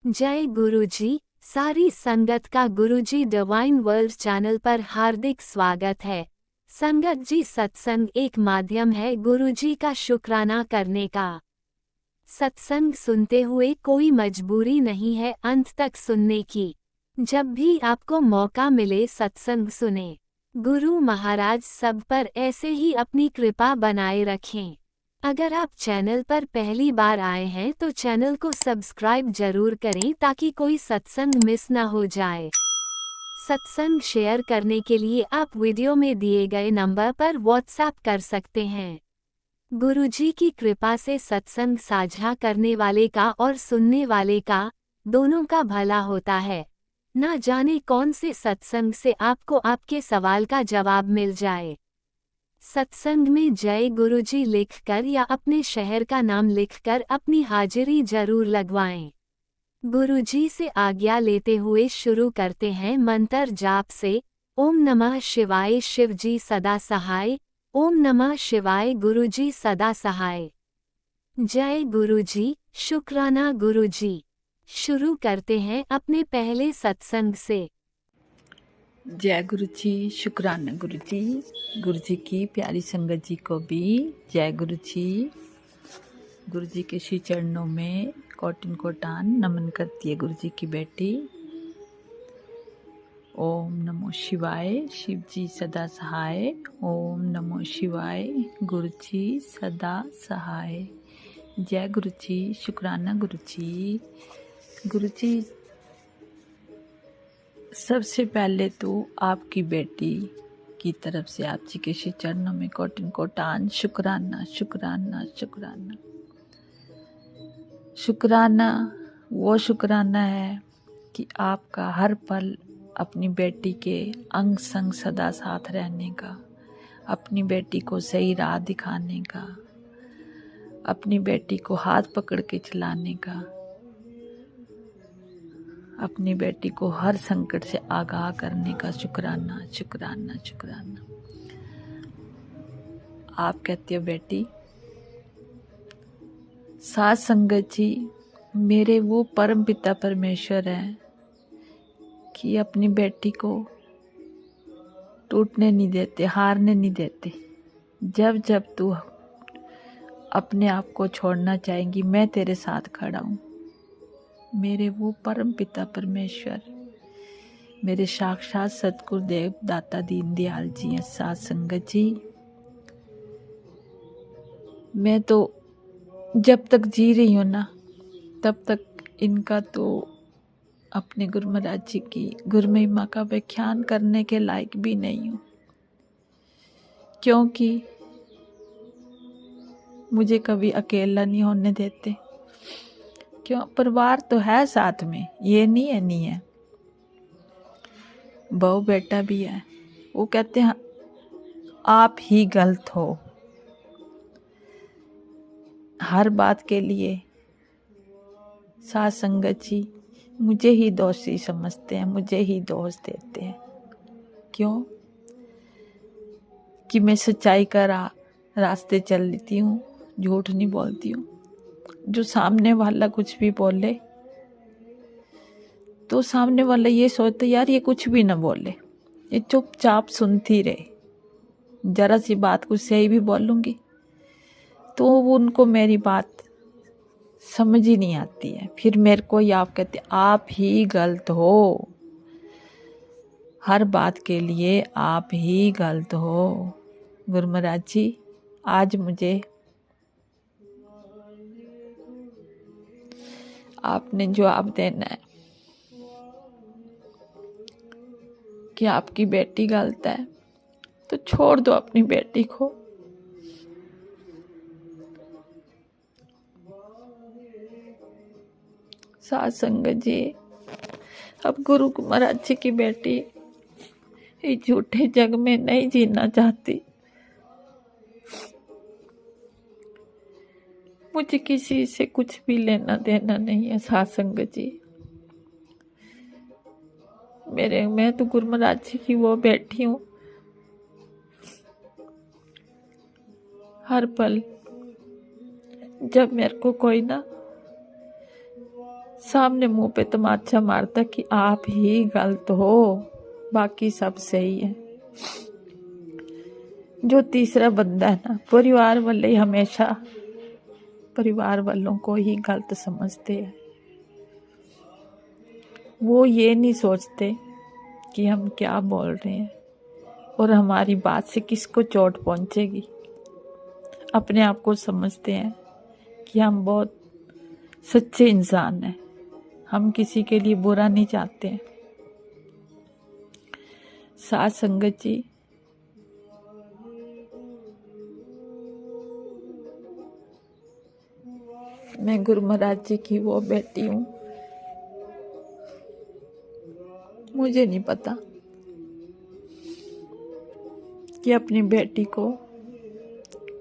जय गुरुजी। सारी संगत का गुरुजी डिवाइन वर्ल्ड चैनल पर हार्दिक स्वागत है। संगत जी, सत्संग एक माध्यम है गुरुजी का शुक्राना करने का। सत्संग सुनते हुए कोई मजबूरी नहीं है अंत तक सुनने की। जब भी आपको मौका मिले सत्संग सुने। गुरु महाराज सब पर ऐसे ही अपनी कृपा बनाए रखें। अगर आप चैनल पर पहली बार आए हैं तो चैनल को सब्सक्राइब जरूर करें ताकि कोई सत्संग मिस ना हो जाए। सत्संग शेयर करने के लिए आप वीडियो में दिए गए नंबर पर व्हाट्सएप कर सकते हैं। गुरुजी की कृपा से सत्संग साझा करने वाले का और सुनने वाले का, दोनों का भला होता है। ना जाने कौन से सत्संग से आपको आपके सवाल का जवाब मिल जाए। सत्संग में जय गुरुजी लिखकर या अपने शहर का नाम लिखकर अपनी हाजिरी जरूर लगवाएं। गुरुजी से आज्ञा लेते हुए शुरू करते हैं मंत्र जाप से। ओम नमः शिवाय शिवजी सदा सहाय। ओम नमः शिवाय गुरुजी सदा सहाय। जय गुरुजी, शुक्राना गुरुजी। शुरू करते हैं अपने पहले सत्संग से। जय गुरु जी, शुक्राना गुरु जी। गुरु जी की प्यारी संगत जी को भी जय गुरु जी। गुरु जी के श्री चरणों में कोटिन कोटान नमन करती है गुरु जी की बेटी। ओम नमो शिवाय, शिव जी सदा सहाय। ओम नमो शिवाय, गुरु जी सदा सहाय। जय गुरु जी, शुक्राना गुरु जी। गुरु जी, सबसे पहले तो आपकी बेटी की तरफ से आप जी के श्री चरणों में कोटिन कोटान शुक्राना शुक्राना शुक्राना। शुक्राना वो शुक्राना है कि आपका हर पल अपनी बेटी के अंग संग सदा साथ रहने का, अपनी बेटी को सही राह दिखाने का, अपनी बेटी को हाथ पकड़ के चलाने का, अपनी बेटी को हर संकट से आगाह करने का शुक्राना शुक्राना शुक्राना। आप कहते हो बेटी, साथ संगत जी मेरे वो परम पिता परमेश्वर हैं कि अपनी बेटी को टूटने नहीं देते, हारने नहीं देते। जब जब तू अपने आप को छोड़ना चाहेंगी, मैं तेरे साथ खड़ा हूँ। मेरे वो परम पिता परमेश्वर, मेरे साक्षात सतगुरुदेव दाता दीन दयाल जी हैं। साथ संगत जी, मैं तो जब तक जी रही हूँ ना, तब तक इनका तो अपने गुरु महाराज जी की गुरु महिमा का व्याख्यान करने के लायक भी नहीं हूँ, क्योंकि मुझे कभी अकेला नहीं होने देते। क्यों, परिवार तो है साथ में, ये नहीं है। बहू बेटा भी है। वो कहते हैं आप ही गलत हो, हर बात के लिए साथ संगत जी मुझे ही दोषी समझते हैं, मुझे ही दोष देते हैं। क्यों कि मैं सच्चाई का रास्ते चल लेती हूँ, झूठ नहीं बोलती हूँ। जो सामने वाला कुछ भी बोले तो सामने वाला ये सोचता यार ये कुछ भी ना बोले, ये चुपचाप सुनती रहे। जरा सी बात कुछ सही भी बोलूँगी तो उनको मेरी बात समझ ही नहीं आती है। फिर मेरे को ही आप कहते आप ही गलत हो, हर बात के लिए आप ही गलत हो। गुरु महाराज जी, आज मुझे आपने जवाब देना है कि आपकी बेटी गलत है तो छोड़ दो अपनी बेटी को। साथ संगत जी, अब गुरु महाराज जी की बेटी इस झूठे जग में नहीं जीना चाहती। मुझे किसी से कुछ भी लेना देना नहीं है। साथ संगत जी, मैं तो गुरु महाराज जी की वो बेटी हूँ। हर पल जब मेरे को कोई ना सामने मुंह पे तमाचा मारता कि आप ही गलत हो, बाकी सब सही है। जो तीसरा बंदा है ना, परिवार वाले हमेशा परिवार वालों को ही गलत समझते हैं। वो ये नहीं सोचते कि हम क्या बोल रहे हैं और हमारी बात से किसको चोट पहुंचेगी। अपने आप को समझते हैं कि हम बहुत सच्चे इंसान हैं, हम किसी के लिए बुरा नहीं चाहते हैं। साथ संगत जी, मैं गुरु महाराज जी की वो बेटी हूँ। मुझे नहीं पता कि अपनी बेटी को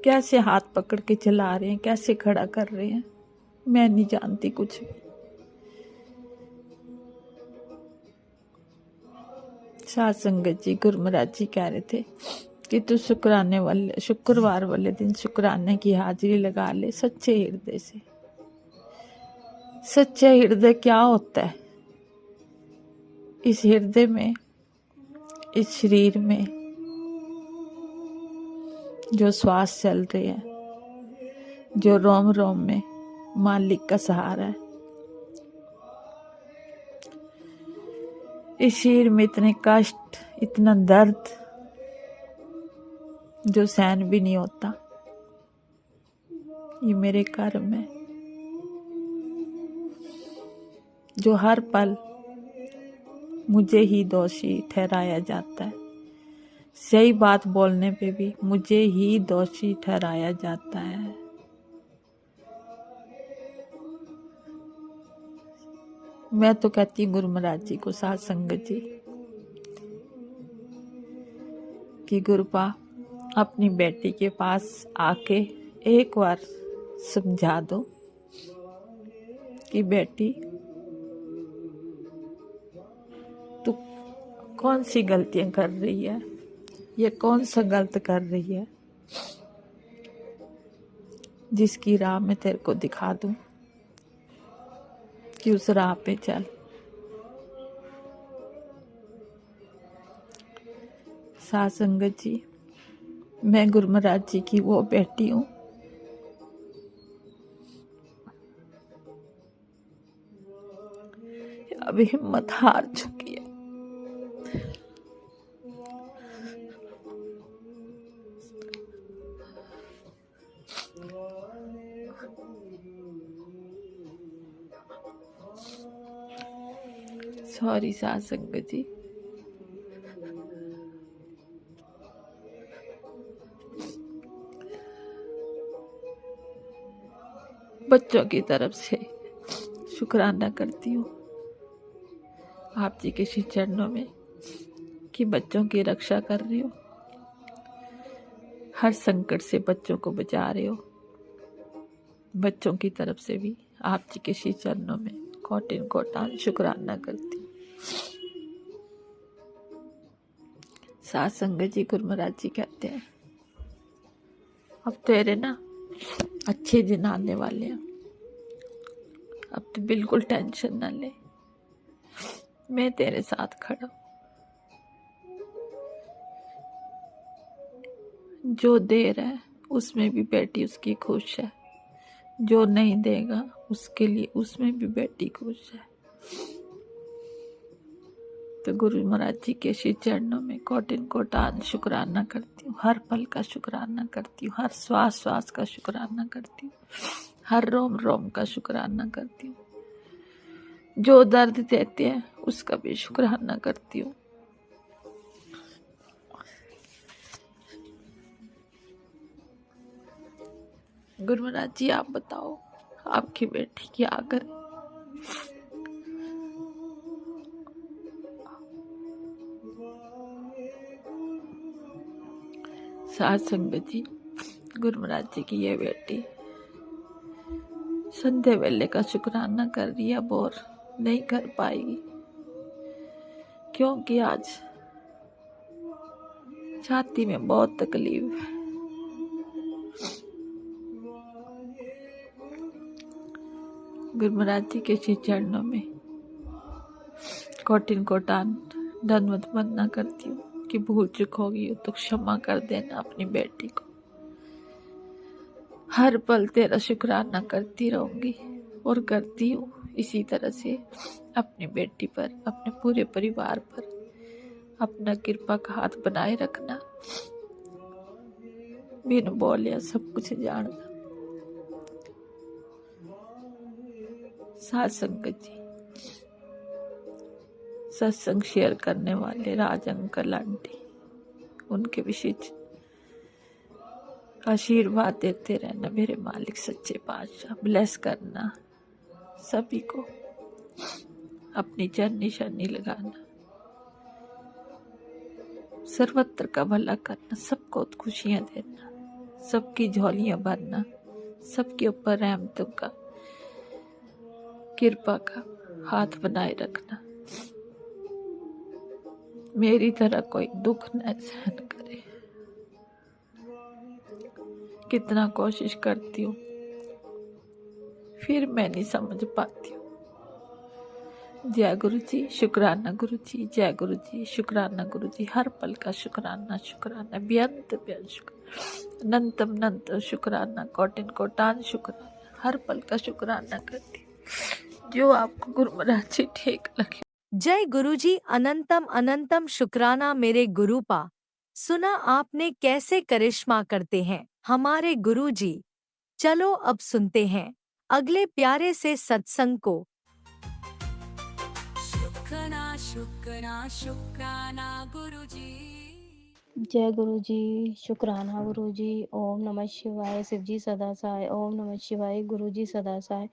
कैसे हाथ पकड़ के चला रहे हैं, कैसे खड़ा कर रहे हैं, मैं नहीं जानती कुछ भी। साथ संगत जी, गुरु महाराज जी कह रहे थे कि तू शुक्रवार वाले दिन शुक्राने की हाजिरी लगा ले सच्चे हृदय से। सच्चे हृदय क्या होता है? इस हृदय में, इस शरीर में जो श्वास चल रही है, जो रोम रोम में मालिक का सहारा है, इस शरीर में इतने कष्ट, इतना दर्द जो सहन भी नहीं होता, ये मेरे कर्म है। जो हर पल मुझे ही दोषी ठहराया जाता है, सही बात बोलने पे भी मुझे ही दोषी ठहराया जाता है। मैं तो कहती हूँ गुरु महाराज जी को, साथ संगत जी, कि गुरुपा अपनी बेटी के पास आके एक बार समझा दो कि बेटी तू कौन सी गलतियां कर रही है, ये कौन सा गलत कर रही है, जिसकी राह मैं तेरे को दिखा दूं कि उस राह पे चल। साथ संगत जी, मैं गुरु महाराज जी की वो बेटी हूँ अभी हिम्मत हार चुकी है। सॉरी साथ संगत जी। बच्चों की तरफ से शुक्राना करती हूँ आप जी के श्री चरणों में कि बच्चों की रक्षा कर रही हो, हर संकट से बच्चों को बचा रहे हो। बच्चों की तरफ से भी आप जी के श्री चरणों में कोटिन कोटान शुक्राना करती हूँ। साथ संगत जी, गुरु महाराज जी कहते हैं अब तेरे ना अच्छे दिन आने वाले हैं, अब तो बिल्कुल टेंशन ना ले, मैं तेरे साथ खड़ा हूं। जो दे रहा है उसमें भी बेटी उसकी खुश है, जो नहीं देगा उसके लिए उसमें भी बेटी खुश है। तो गुरु महाराज जी के श्री चरणों में कोटिन कोटान शुक्राना करती हूँ, हर पल का शुक्राना करती हूँ, हर श्वास श्वास का शुक्राना करती हूँ, हर रोम रोम का शुक्राना करती हूँ। जो दर्द देते हैं उसका भी शुक्राना करती हूँ। गुरु महाराज जी, आप बताओ आपकी बेटी क्या करे। साथ संगत जी, गुरु महाराज जी की ये बेटी संध्या वेले का शुक्राना कर रही है, अब और नहीं कर पाएगी क्योंकि आज छाती में बहुत तकलीफ है। गुरु महाराज जी के श्री चरणों में कोटिन कोटान दंडवत वंदना करती हूँ कि भूल चूक होगी तो क्षमा कर देना अपनी बेटी को। हर पल तेरा शुक्राना करती रहूंगी और करती हूँ। इसी तरह से अपनी बेटी पर, अपने पूरे परिवार पर अपना कृपा का हाथ बनाए रखना। बिन बोलिया सब कुछ जानना। साथ संगत जी, सत्संग शेयर करने वाले राज अंकल आंटी, उनके विशेष आशीर्वाद देते रहना। मेरे मालिक सच्चे पातशाह ब्लेस करना सभी को, अपनी चरनी शरनी लगाना, सर्वत्र का भला करना, सबको खुशियां देना, सबकी झोलियां भरना, सबके ऊपर रहमतों का, कृपा का हाथ बनाए रखना। मेरी तरह कोई दुख न सहन करे। कितना कोशिश करती हूँ फिर मैं नहीं समझ पाती हूँ। जय गुरु जी, शुक्राना गुरु जी, जय गुरु जी, शुक्राना गुरु जी। हर पल का शुक्राना, शुक्राना बेअंत बेअंत शुक्राना, अनंतम अनंत शुक्राना, कोटिन कोटान शुक्राना। हर पल का शुक्राना करती हूँ जो आपको गुरु महाराज जी ठीक लगे। जय गुरुजी, अनंतम अनंतम शुक्राना मेरे गुरुपा। सुना आपने कैसे करिश्मा करते हैं हमारे गुरुजी। चलो अब सुनते हैं अगले प्यारे से सत्संग को। शुक्राना शुक्राना शुक्राना गुरुजी। जय गुरु जी, शुक्राना गुरु जी। ओम नमः शिवाय, शिव जी सदा सहाय। ओम नमः शिवाय, गुरु जी सदा सहाय।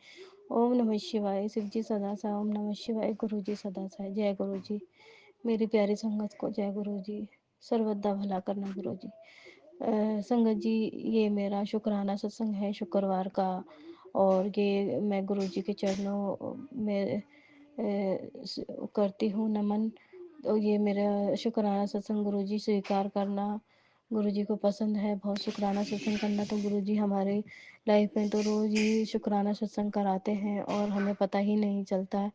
ओम नमः शिवाय, शिव जी सदा सहाय। ओम नमः शिवाय, गुरु जी सदा सहाय। जय गुरु जी। मेरी प्यारी संगत को जय गुरु जी। सर्वदा भला करना गुरु जी। संगत जी, ये मेरा शुक्राना सत्संग है शुक्रवार का, और ये मैं गुरु जी के चरणों में करती हूँ नमन। तो ये मेरा शुक्राना सत्संग गुरु जी स्वीकार करना गुरु जी को पसंद है। बहुत शुक्राना सत्संग करना, तो गुरु जी हमारे लाइफ में तो रोज ही शुक्राना सत्संग कराते हैं और हमें पता ही नहीं चलता है।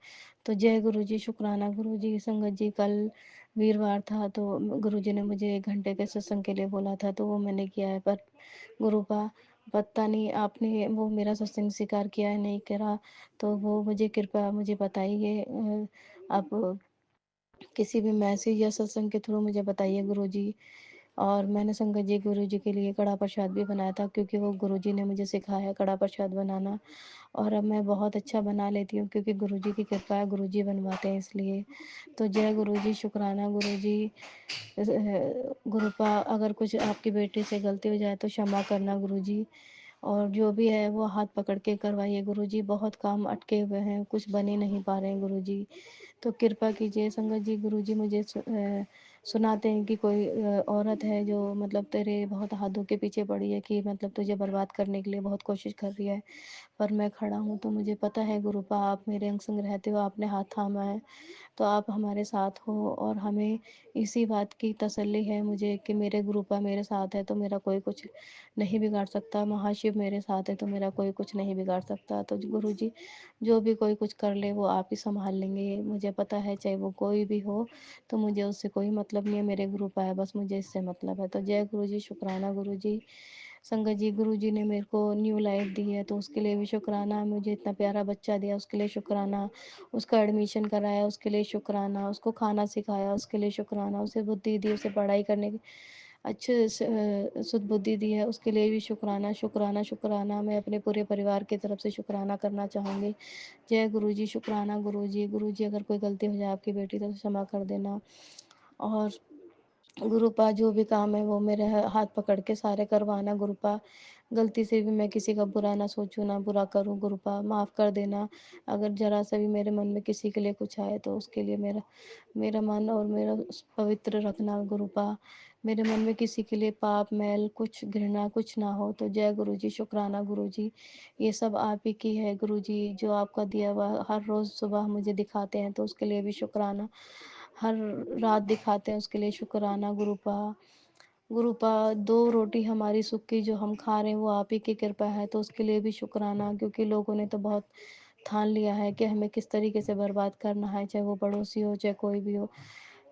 तो जय गुरु जी, शुक्राना गुरु जी। संगत जी, कल वीरवार था तो गुरु जी ने मुझे 1 घंटे के सत्संग के लिए बोला था, तो वो मैंने किया है। पर गुरु का पता नहीं आपने वो मेरा सत्संग स्वीकार किया है नहीं करा, तो वो मुझे कृपया मुझे बताइए। आप किसी भी मैसेज या सत्संग के थ्रू मुझे बताइए गुरुजी। और मैंने संगत जी गुरुजी के लिए कड़ा प्रसाद भी बनाया था, क्योंकि वो गुरुजी ने मुझे सिखाया है कड़ा प्रसाद बनाना, और अब मैं बहुत अच्छा बना लेती हूँ क्योंकि गुरुजी की कृपा है, गुरुजी बनवाते हैं इसलिए। तो जय गुरुजी, शुक्राना गुरुजी। गुरुपा, अगर कुछ आपकी बेटी से गलती हो जाए तो क्षमा करना गुरुजी, और जो भी है वो हाथ पकड़ के करवाइए गुरुजी। बहुत काम अटके हुए हैं, कुछ बन ही नहीं पा रहे हैं गुरुजी, तो कृपा कीजिए। संगत जी, गुरुजी मुझे सुनाते हैं कि कोई औरत है जो मतलब तेरे बहुत हाथों के पीछे पड़ी है, कि मतलब तुझे बर्बाद करने के लिए बहुत कोशिश कर रही है, पर मैं खड़ा हूँ। तो मुझे पता है गुरुपा, आप मेरे अंग संग रहते हो, आपने हाथ थामा है, तो आप हमारे साथ हो। और हमें इसी बात की तसल्ली है मुझे कि मेरे गुरुपा मेरे साथ है तो मेरा कोई कुछ नहीं बिगाड़ सकता। महाशिव मेरे साथ है तो मेरा कोई कुछ नहीं बिगाड़ सकता। तो गुरु जी, जो भी कोई कुछ कर ले वो आप ही संभाल लेंगे, मुझे पता है। चाहे वो कोई भी हो, तो मुझे उससे कोई मतलब नहीं है। मेरे गुरुपा है, बस मुझे इससे मतलब है। तो जय गुरु जी, शुक्राना गुरु जी। संगत जी, गुरु जी ने मेरे को न्यू लाइफ दी है, तो उसके लिए भी शुक्राना। मुझे इतना प्यारा बच्चा दिया, उसके लिए शुक्राना। उसका एडमिशन कराया, उसके लिए शुक्राना। उसको खाना सिखाया, उसके लिए शुक्राना। उसे बुद्धि दी, उसे पढ़ाई करने की अच्छे सुध बुद्धि दी है, उसके लिए भी शुक्राना शुक्राना शुक्राना। मैं अपने पूरे परिवार की तरफ से शुक्राना करना चाहूँगी। जय गुरु जी, शुक्राना गुरु जी। गुरु जी, अगर कोई गलती हो जाए आपकी बेटी तो क्षमा कर देना। और गुरुपा, जो भी काम है वो मेरे हाथ पकड़ के सारे करवाना गुरुपा। गलती से भी मैं किसी का बुरा ना सोचूं, ना बुरा करूं गुरुपा, माफ़ कर देना। अगर जरा सा भी मेरे मन में किसी के लिए कुछ आए तो उसके लिए मेरा मेरा मन और मेरा पवित्र रखना गुरुपा। मेरे मन में किसी के लिए पाप मैल कुछ घृणा कुछ ना हो। तो जय गुरु जी, शुक्राना गुरु जी। ये सब आप ही की है गुरु जी, जो आपका दिया हुआ हर रोज़ सुबह मुझे दिखाते हैं, तो उसके लिए भी शुक्राना। हर रात दिखाते हैं, उसके लिए शुक्राना गुरुपा। गुरुपा, 2 रोटी हमारी सुख की जो हम खा रहे हैं वो आप ही की कृपा है, तो उसके लिए भी शुक्राना। क्योंकि लोगों ने तो बहुत ठान लिया है कि हमें किस तरीके से बर्बाद करना है, चाहे वो पड़ोसी हो, चाहे कोई भी हो।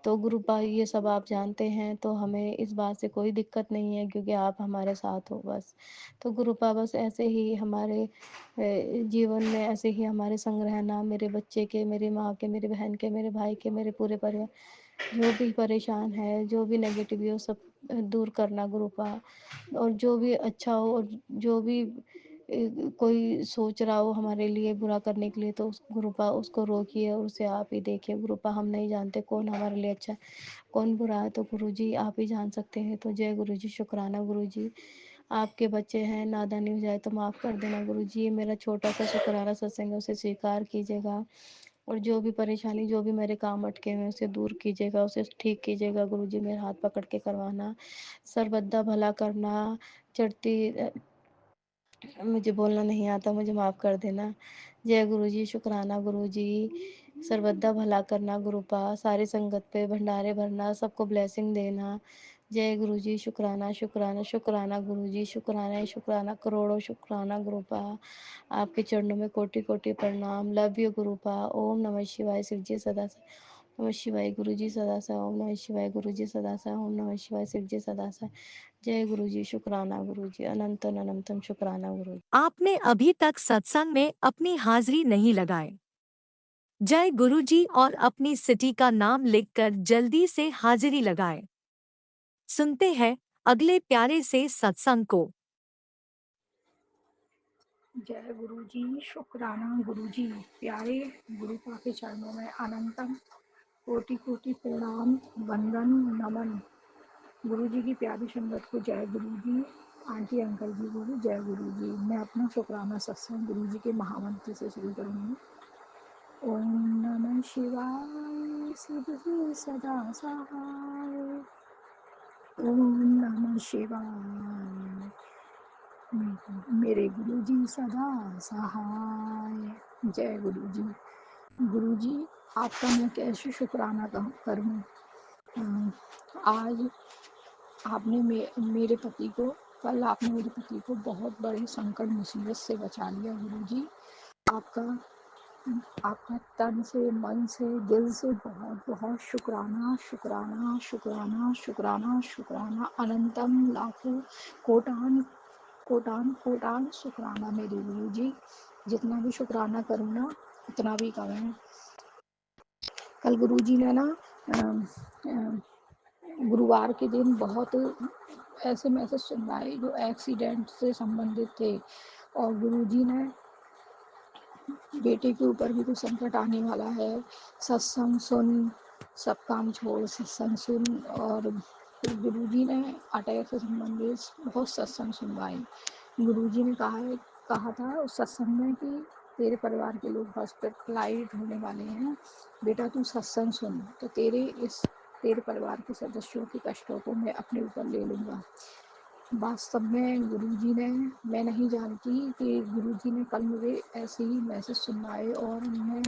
तो गुरुपा ये सब आप जानते हैं, तो हमें इस बात से कोई दिक्कत नहीं है, क्योंकि आप हमारे साथ हो बस। तो गुरुपा बस ऐसे ही हमारे जीवन में ऐसे ही हमारे संग रहना, मेरे बच्चे के, मेरी माँ के, मेरी बहन के, मेरे भाई के, मेरे पूरे परिवार, जो भी परेशान है, जो भी नेगेटिव हो, सब दूर करना गुरुपा। और जो भी अच्छा हो, और जो भी कोई सोच रहा हो हमारे लिए बुरा करने के लिए, तो गुरुपा उसको रोकिए और उसे आप ही देखिए। गुरुपा हम नहीं जानते कौन हमारे लिए अच्छा है, कौन बुरा है, तो गुरुजी आप ही जान सकते हैं। तो जय गुरुजी, शुक्राना गुरुजी। आपके बच्चे हैं, नादानी हो जाए तो माफ़ कर देना गुरुजी। ये मेरा छोटा सा शुक्राना सत्संग है, उसे स्वीकार कीजिएगा। और जो भी परेशानी, जो भी मेरे काम अटके हुए हैं, उसे दूर कीजिएगा, उसे ठीक कीजिएगा गुरुजी। मेरा हाथ पकड़ के करवाना, सर्वदा भला करना। चढ़ती मुझे बोलना नहीं आता, मुझे माफ़ कर देना। जय गुरुजी, शुक्राना गुरुजी। सर्वदा भला करना गुरुपा, सारी संगत पे भंडारे भरना, सबको ब्लेसिंग देना। जय गुरुजी, शुक्राना शुक्राना शुक्राना गुरुजी, शुक्राना ही शुक्राना, करोड़ों शुक्राना गुरुपा। आपके चरणों में कोटि कोटि प्रणाम। Love you गुरुपा। ओम नमः शिवाय। शिव जी सदा नमः शिवाय। गुरुजी सदा सा। ओम नमः शिवाय। गुरुजी सदा सा। ओम नमः शिवाय। शिव जी सदा सा। जय गुरुजी, शुक्राना गुरुजी। अनंतन अनंतम शुक्राना गुरुजी। आपने अभी तक सत्संग में अपनी हाजिरी नहीं लगाए। जय गुरुजी और अपनी सिटी का नाम लिखकर जल्दी से हाजिरी लगाएं। सुनते हैं अगले प्यारे से सत्संग को। जय गुरु जी, शुक्राना गुरु जी। प्यारे गुरुपा के चरणों में अनंतम कोटि कोटि प्रणाम, वंदन, नमन। गुरु जी की प्यारी संगत को जय गुरु जी। आंटी अंकल जी को भी जय गुरु जी। मैं अपना शुक्राना सत्संग गुरु जी के महामंत्र से शुरू करूँगी। ओम नमः शिवाय, सिद्धि सदा सहाय। ओम नमः शिवाय, मेरे गुरु जी सदा सहाय। जय गुरु जी। गुरु जी, आपका मैं कैसे शुक्राना करूं। आज आपने मेरे पति को, कल आपने मेरे पति को बहुत बड़े संकट मुसीबत से बचा लिया गुरु जी। आपका आपका तन से, मन से, दिल से बहुत बहुत शुक्राना शुक्राना शुक्राना शुक्राना शुक्राना। अनंतम लाखों कोटान कोटान कोटान शुक्राना मेरे गुरु जी। जितना भी शुक्राना करूँ ना उतना भी कम है। कल गुरु जी ने ना गुरुवार के दिन बहुत ऐसे मैसेज सुनवाए जो एक्सीडेंट से संबंधित थे, और गुरु जी ने बेटे के ऊपर भी कुछ संकट आने वाला है, सत्संग सुन, सब काम छोड़ सत्संग सुन। और गुरु जी ने अटैक से संबंधित बहुत सत्संग सुनवाए। गुरु जी ने कहा था उस सत्संग में कि तेरे परिवार के लोग हॉस्पिटलाइज होने वाले हैं, बेटा तू सत्संग सुन, तो तेरे परिवार के सदस्यों के कष्टों को मैं अपने ऊपर ले लूँगा। वास्तव में गुरुजी ने, मैं नहीं जानती कि गुरुजी ने कल मुझे ऐसे ही मैसेज सुनवाए, और मैं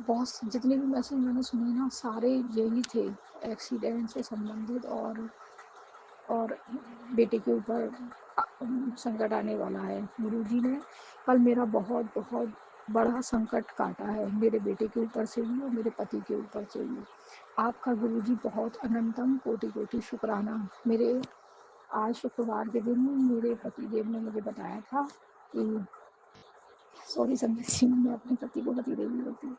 बहुत जितने भी मैसेज मैंने सुने ना सारे यही थे, एक्सीडेंट से संबंधित, और बेटे के ऊपर संकट आने वाला है। गुरुजी ने कल मेरा बहुत बहुत बड़ा संकट काटा है, मेरे बेटे के ऊपर से भी और मेरे पति के ऊपर से भी। आपका गुरुजी बहुत अनंतम कोटि कोटि शुक्राना। मेरे आज शुक्रवार के दिन मेरे पति देव ने मुझे बताया था कि, सॉरी संगत जी, मैं अपने पति को पति देव बोलती हूँ,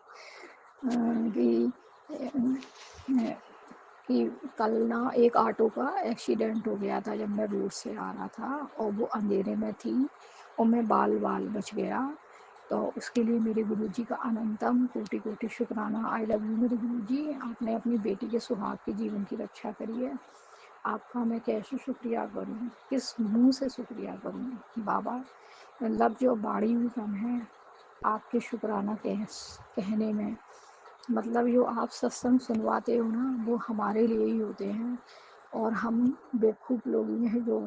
कि कल ना एक ऑटो का एक्सीडेंट हो गया था जब मैं रोड से आ रहा था, और वो अंधेरे में थी और मैं बाल बच गया। तो उसके लिए मेरे गुरुजी का अनंतम कोटि कोटि शुक्राना। आई लव यू मेरे गुरुजी। आपने अपनी बेटी के सुहाग के जीवन की रक्षा करी है। आपका मैं कैसे शुक्रिया करूं, किस मुंह से शुक्रिया करूं बाबा। लफ्ज और बाड़ी भी कम है आपके शुक्राना कहने में। मतलब जो आप सत्संग सुनवाते हो ना, वो हमारे लिए ही होते हैं, और हम बेवकूफ़ लोग ही हैं जो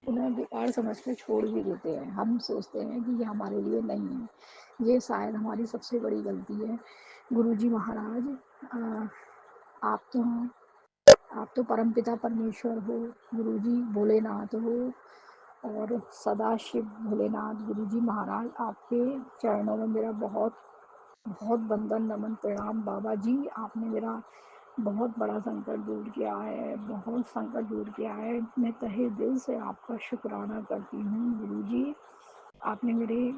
उन्हें बेकार समझ कर छोड़ भी देते हैं। हम सोचते हैं कि ये हमारे लिए नहीं है। ये शायद हमारी सबसे बड़ी गलती है। गुरुजी महाराज, आप तो परमपिता परमेश्वर हो, गुरुजी भोलेनाथ हो, और सदाशिव भोलेनाथ गुरुजी महाराज आपके चरणों में मेरा बहुत बहुत वंदन नमन प्रणाम। बाबा जी आपने मेरा बहुत बड़ा संकट दूर किया है, बहुत संकट दूर किया है। मैं तहे दिल से आपका शुक्राना करती हूँ गुरुजी। आपने मेरे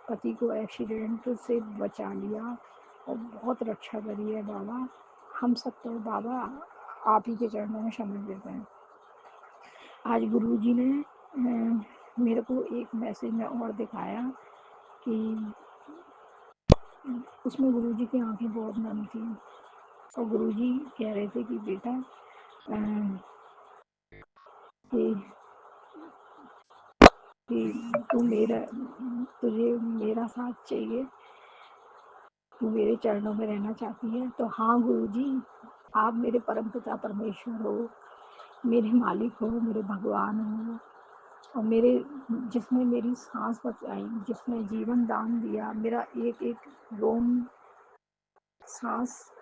पति को एक्सीडेंट से बचा लिया और बहुत रक्षा करी है बाबा। हम सब तो बाबा आप ही के चरणों में समर्पित हैं। आज गुरुजी ने मेरे को एक मैसेज में और दिखाया कि उसमें गुरुजी की आंखें बहुत नम थी और गुरुजी कह रहे थे कि बेटा कि तू मेरा तुझे मेरा साथ चाहिए, तू मेरे चरणों में रहना चाहती है। तो हाँ गुरुजी, आप मेरे परमपिता परमेश्वर हो, मेरे मालिक हो, मेरे भगवान हो और मेरे जिसने मेरी सांस बचाई, जिसने जीवन दान दिया, मेरा एक एक रोम सांस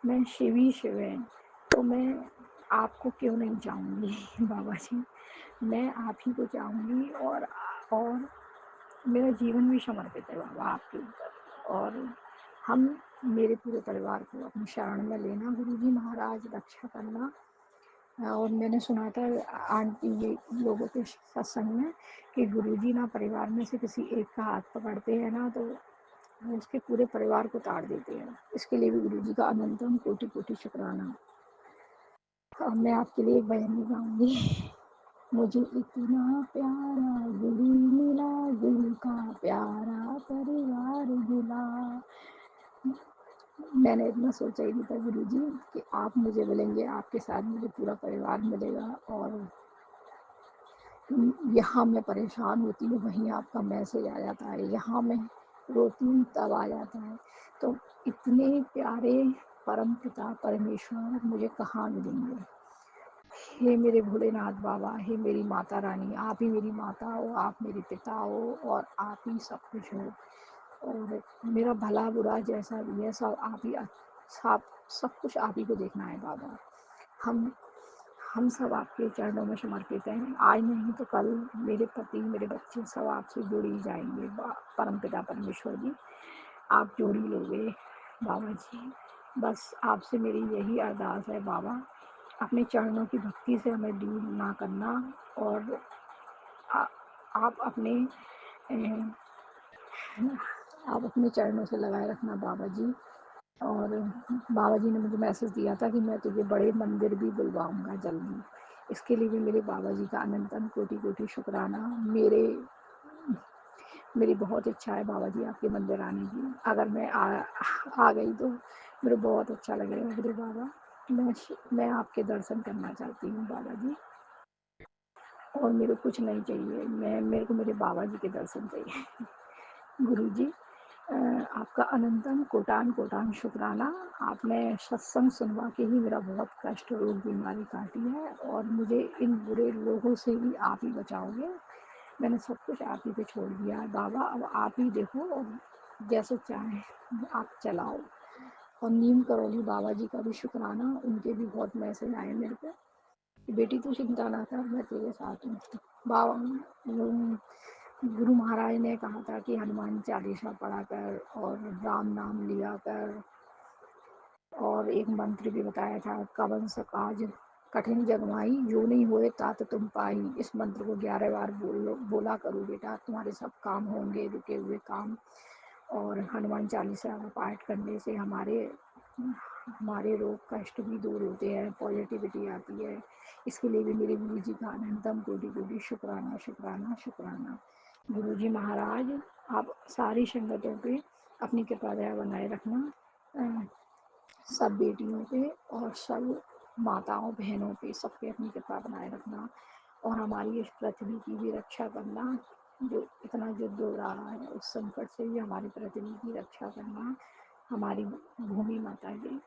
में शिव ही शिव है। तो मैं आपको क्यों नहीं चाहूँगी बाबा जी, मैं आप ही को चाहूँगी और मेरा जीवन भी समर्पित है बाबा आपके ऊपर। और हम मेरे पूरे परिवार को अपनी शरण में लेना गुरुजी महाराज, रक्षा करना। और मैंने सुना था आंटी ये लोगों के सत्संग में कि गुरुजी ना परिवार में से किसी एक का हाथ पकड़ते हैं ना तो उसके पूरे परिवार को ताड़ देते हैं। इसके लिए भी गुरुजी का अनंतम कोटि कोटि शुक्राना। अब मैं आपके लिए एक भजन भी गाऊंगी। मुझे इतना प्यारा गुरु मिला, गुरु का प्यारा परिवार मिला। मैंने इतना सोचा ही नहीं था गुरुजी कि आप मुझे मिलेंगे, आपके साथ मुझे पूरा परिवार मिलेगा। और यहाँ मैं परेशान होती हूँ, वहीं आपका मैसेज आ जाता है, यहाँ मैं रोती हूँ तब आ जाता है। तो इतने प्यारे परम पिता परमेश्वर मुझे कहाँ मिलेंगे। हे मेरे भोलेनाथ बाबा, हे मेरी माता रानी, आप ही मेरी माता हो, आप मेरे पिता हो और आप ही सब कुछ हो। और मेरा भला बुरा जैसा भी है सब आप ही, सब कुछ आप ही को देखना है बाबा। हम सब आपके चरणों में समर्पित हैं। आज नहीं तो कल मेरे पति, मेरे बच्चे सब आपसे जुड़ ही जाएंगे परमपिता परमेश्वर जी, आप जोड़ ही लोगे बाबा जी। बस आपसे मेरी यही अरदास है बाबा, अपने चरणों की भक्ति से हमें दूर ना करना। और आ, आप अपने आप अपने चरणों से लगाए रखना बाबा जी। और बाबा जी ने मुझे मैसेज दिया था कि मैं तुझे बड़े मंदिर भी बुलवाऊंगा जल्दी। इसके लिए भी मेरे बाबा जी का अनंतन कोटि कोटि शुक्राना। मेरी बहुत इच्छा है बाबा जी आपके मंदिर आने की। अगर मैं आ गई तो मेरे बहुत अच्छा लगेगा मेरे बाबा। मैं आपके दर्शन करना चाहती हूँ बाबा जी, और मेरे कुछ नहीं चाहिए, मेरे को मेरे बाबा जी के दर्शन चाहिए। गुरु जी आपका अनंतम कोटान कोटान शुक्राना। आपने सत्संग सुनवा के ही मेरा बहुत कष्ट रोग बीमारी काटी है और मुझे इन बुरे लोगों से भी आप ही बचाओगे। मैंने सब कुछ आप ही पे छोड़ दिया है बाबा, अब आप ही देखो और जैसे चाहे आप चलाओ। और नीम करोली बाबा जी का भी शुक्राना, उनके भी बहुत मैसेज आए मेरे पे, बेटी तू चिंता ना कर, मैं तेरे साथ हूँ। बाबा गुरु महाराज ने कहा था कि हनुमान चालीसा पढ़ा कर और राम नाम लिया कर, और एक मंत्र भी बताया था, कवन सकाज कठिन जगमाई जो नहीं हुए तात तुम पाई। इस मंत्र को 11 बार बोला करो बेटा, तुम्हारे सब काम होंगे, रुके हुए काम। और हनुमान चालीसा का पाठ करने से हमारे रोग कष्ट भी दूर होते हैं, पॉजिटिविटी आती है। इसके लिए भी मेरे गुरु जी का अनंतम कोटि कोटि शुक्राना शुक्राना शुक्राना। गुरु जी महाराज आप सारी संगतों पे अपनी कृपा दया बनाए रखना, सब बेटियों पे और सब माताओं बहनों पे, सब पे अपनी कृपा बनाए रखना। और हमारी इस पृथ्वी की भी रक्षा करना, जो इतना युद्ध हो रहा है उस संकट से भी हमारी पृथ्वी की रक्षा करना, हमारी भूमि माता की।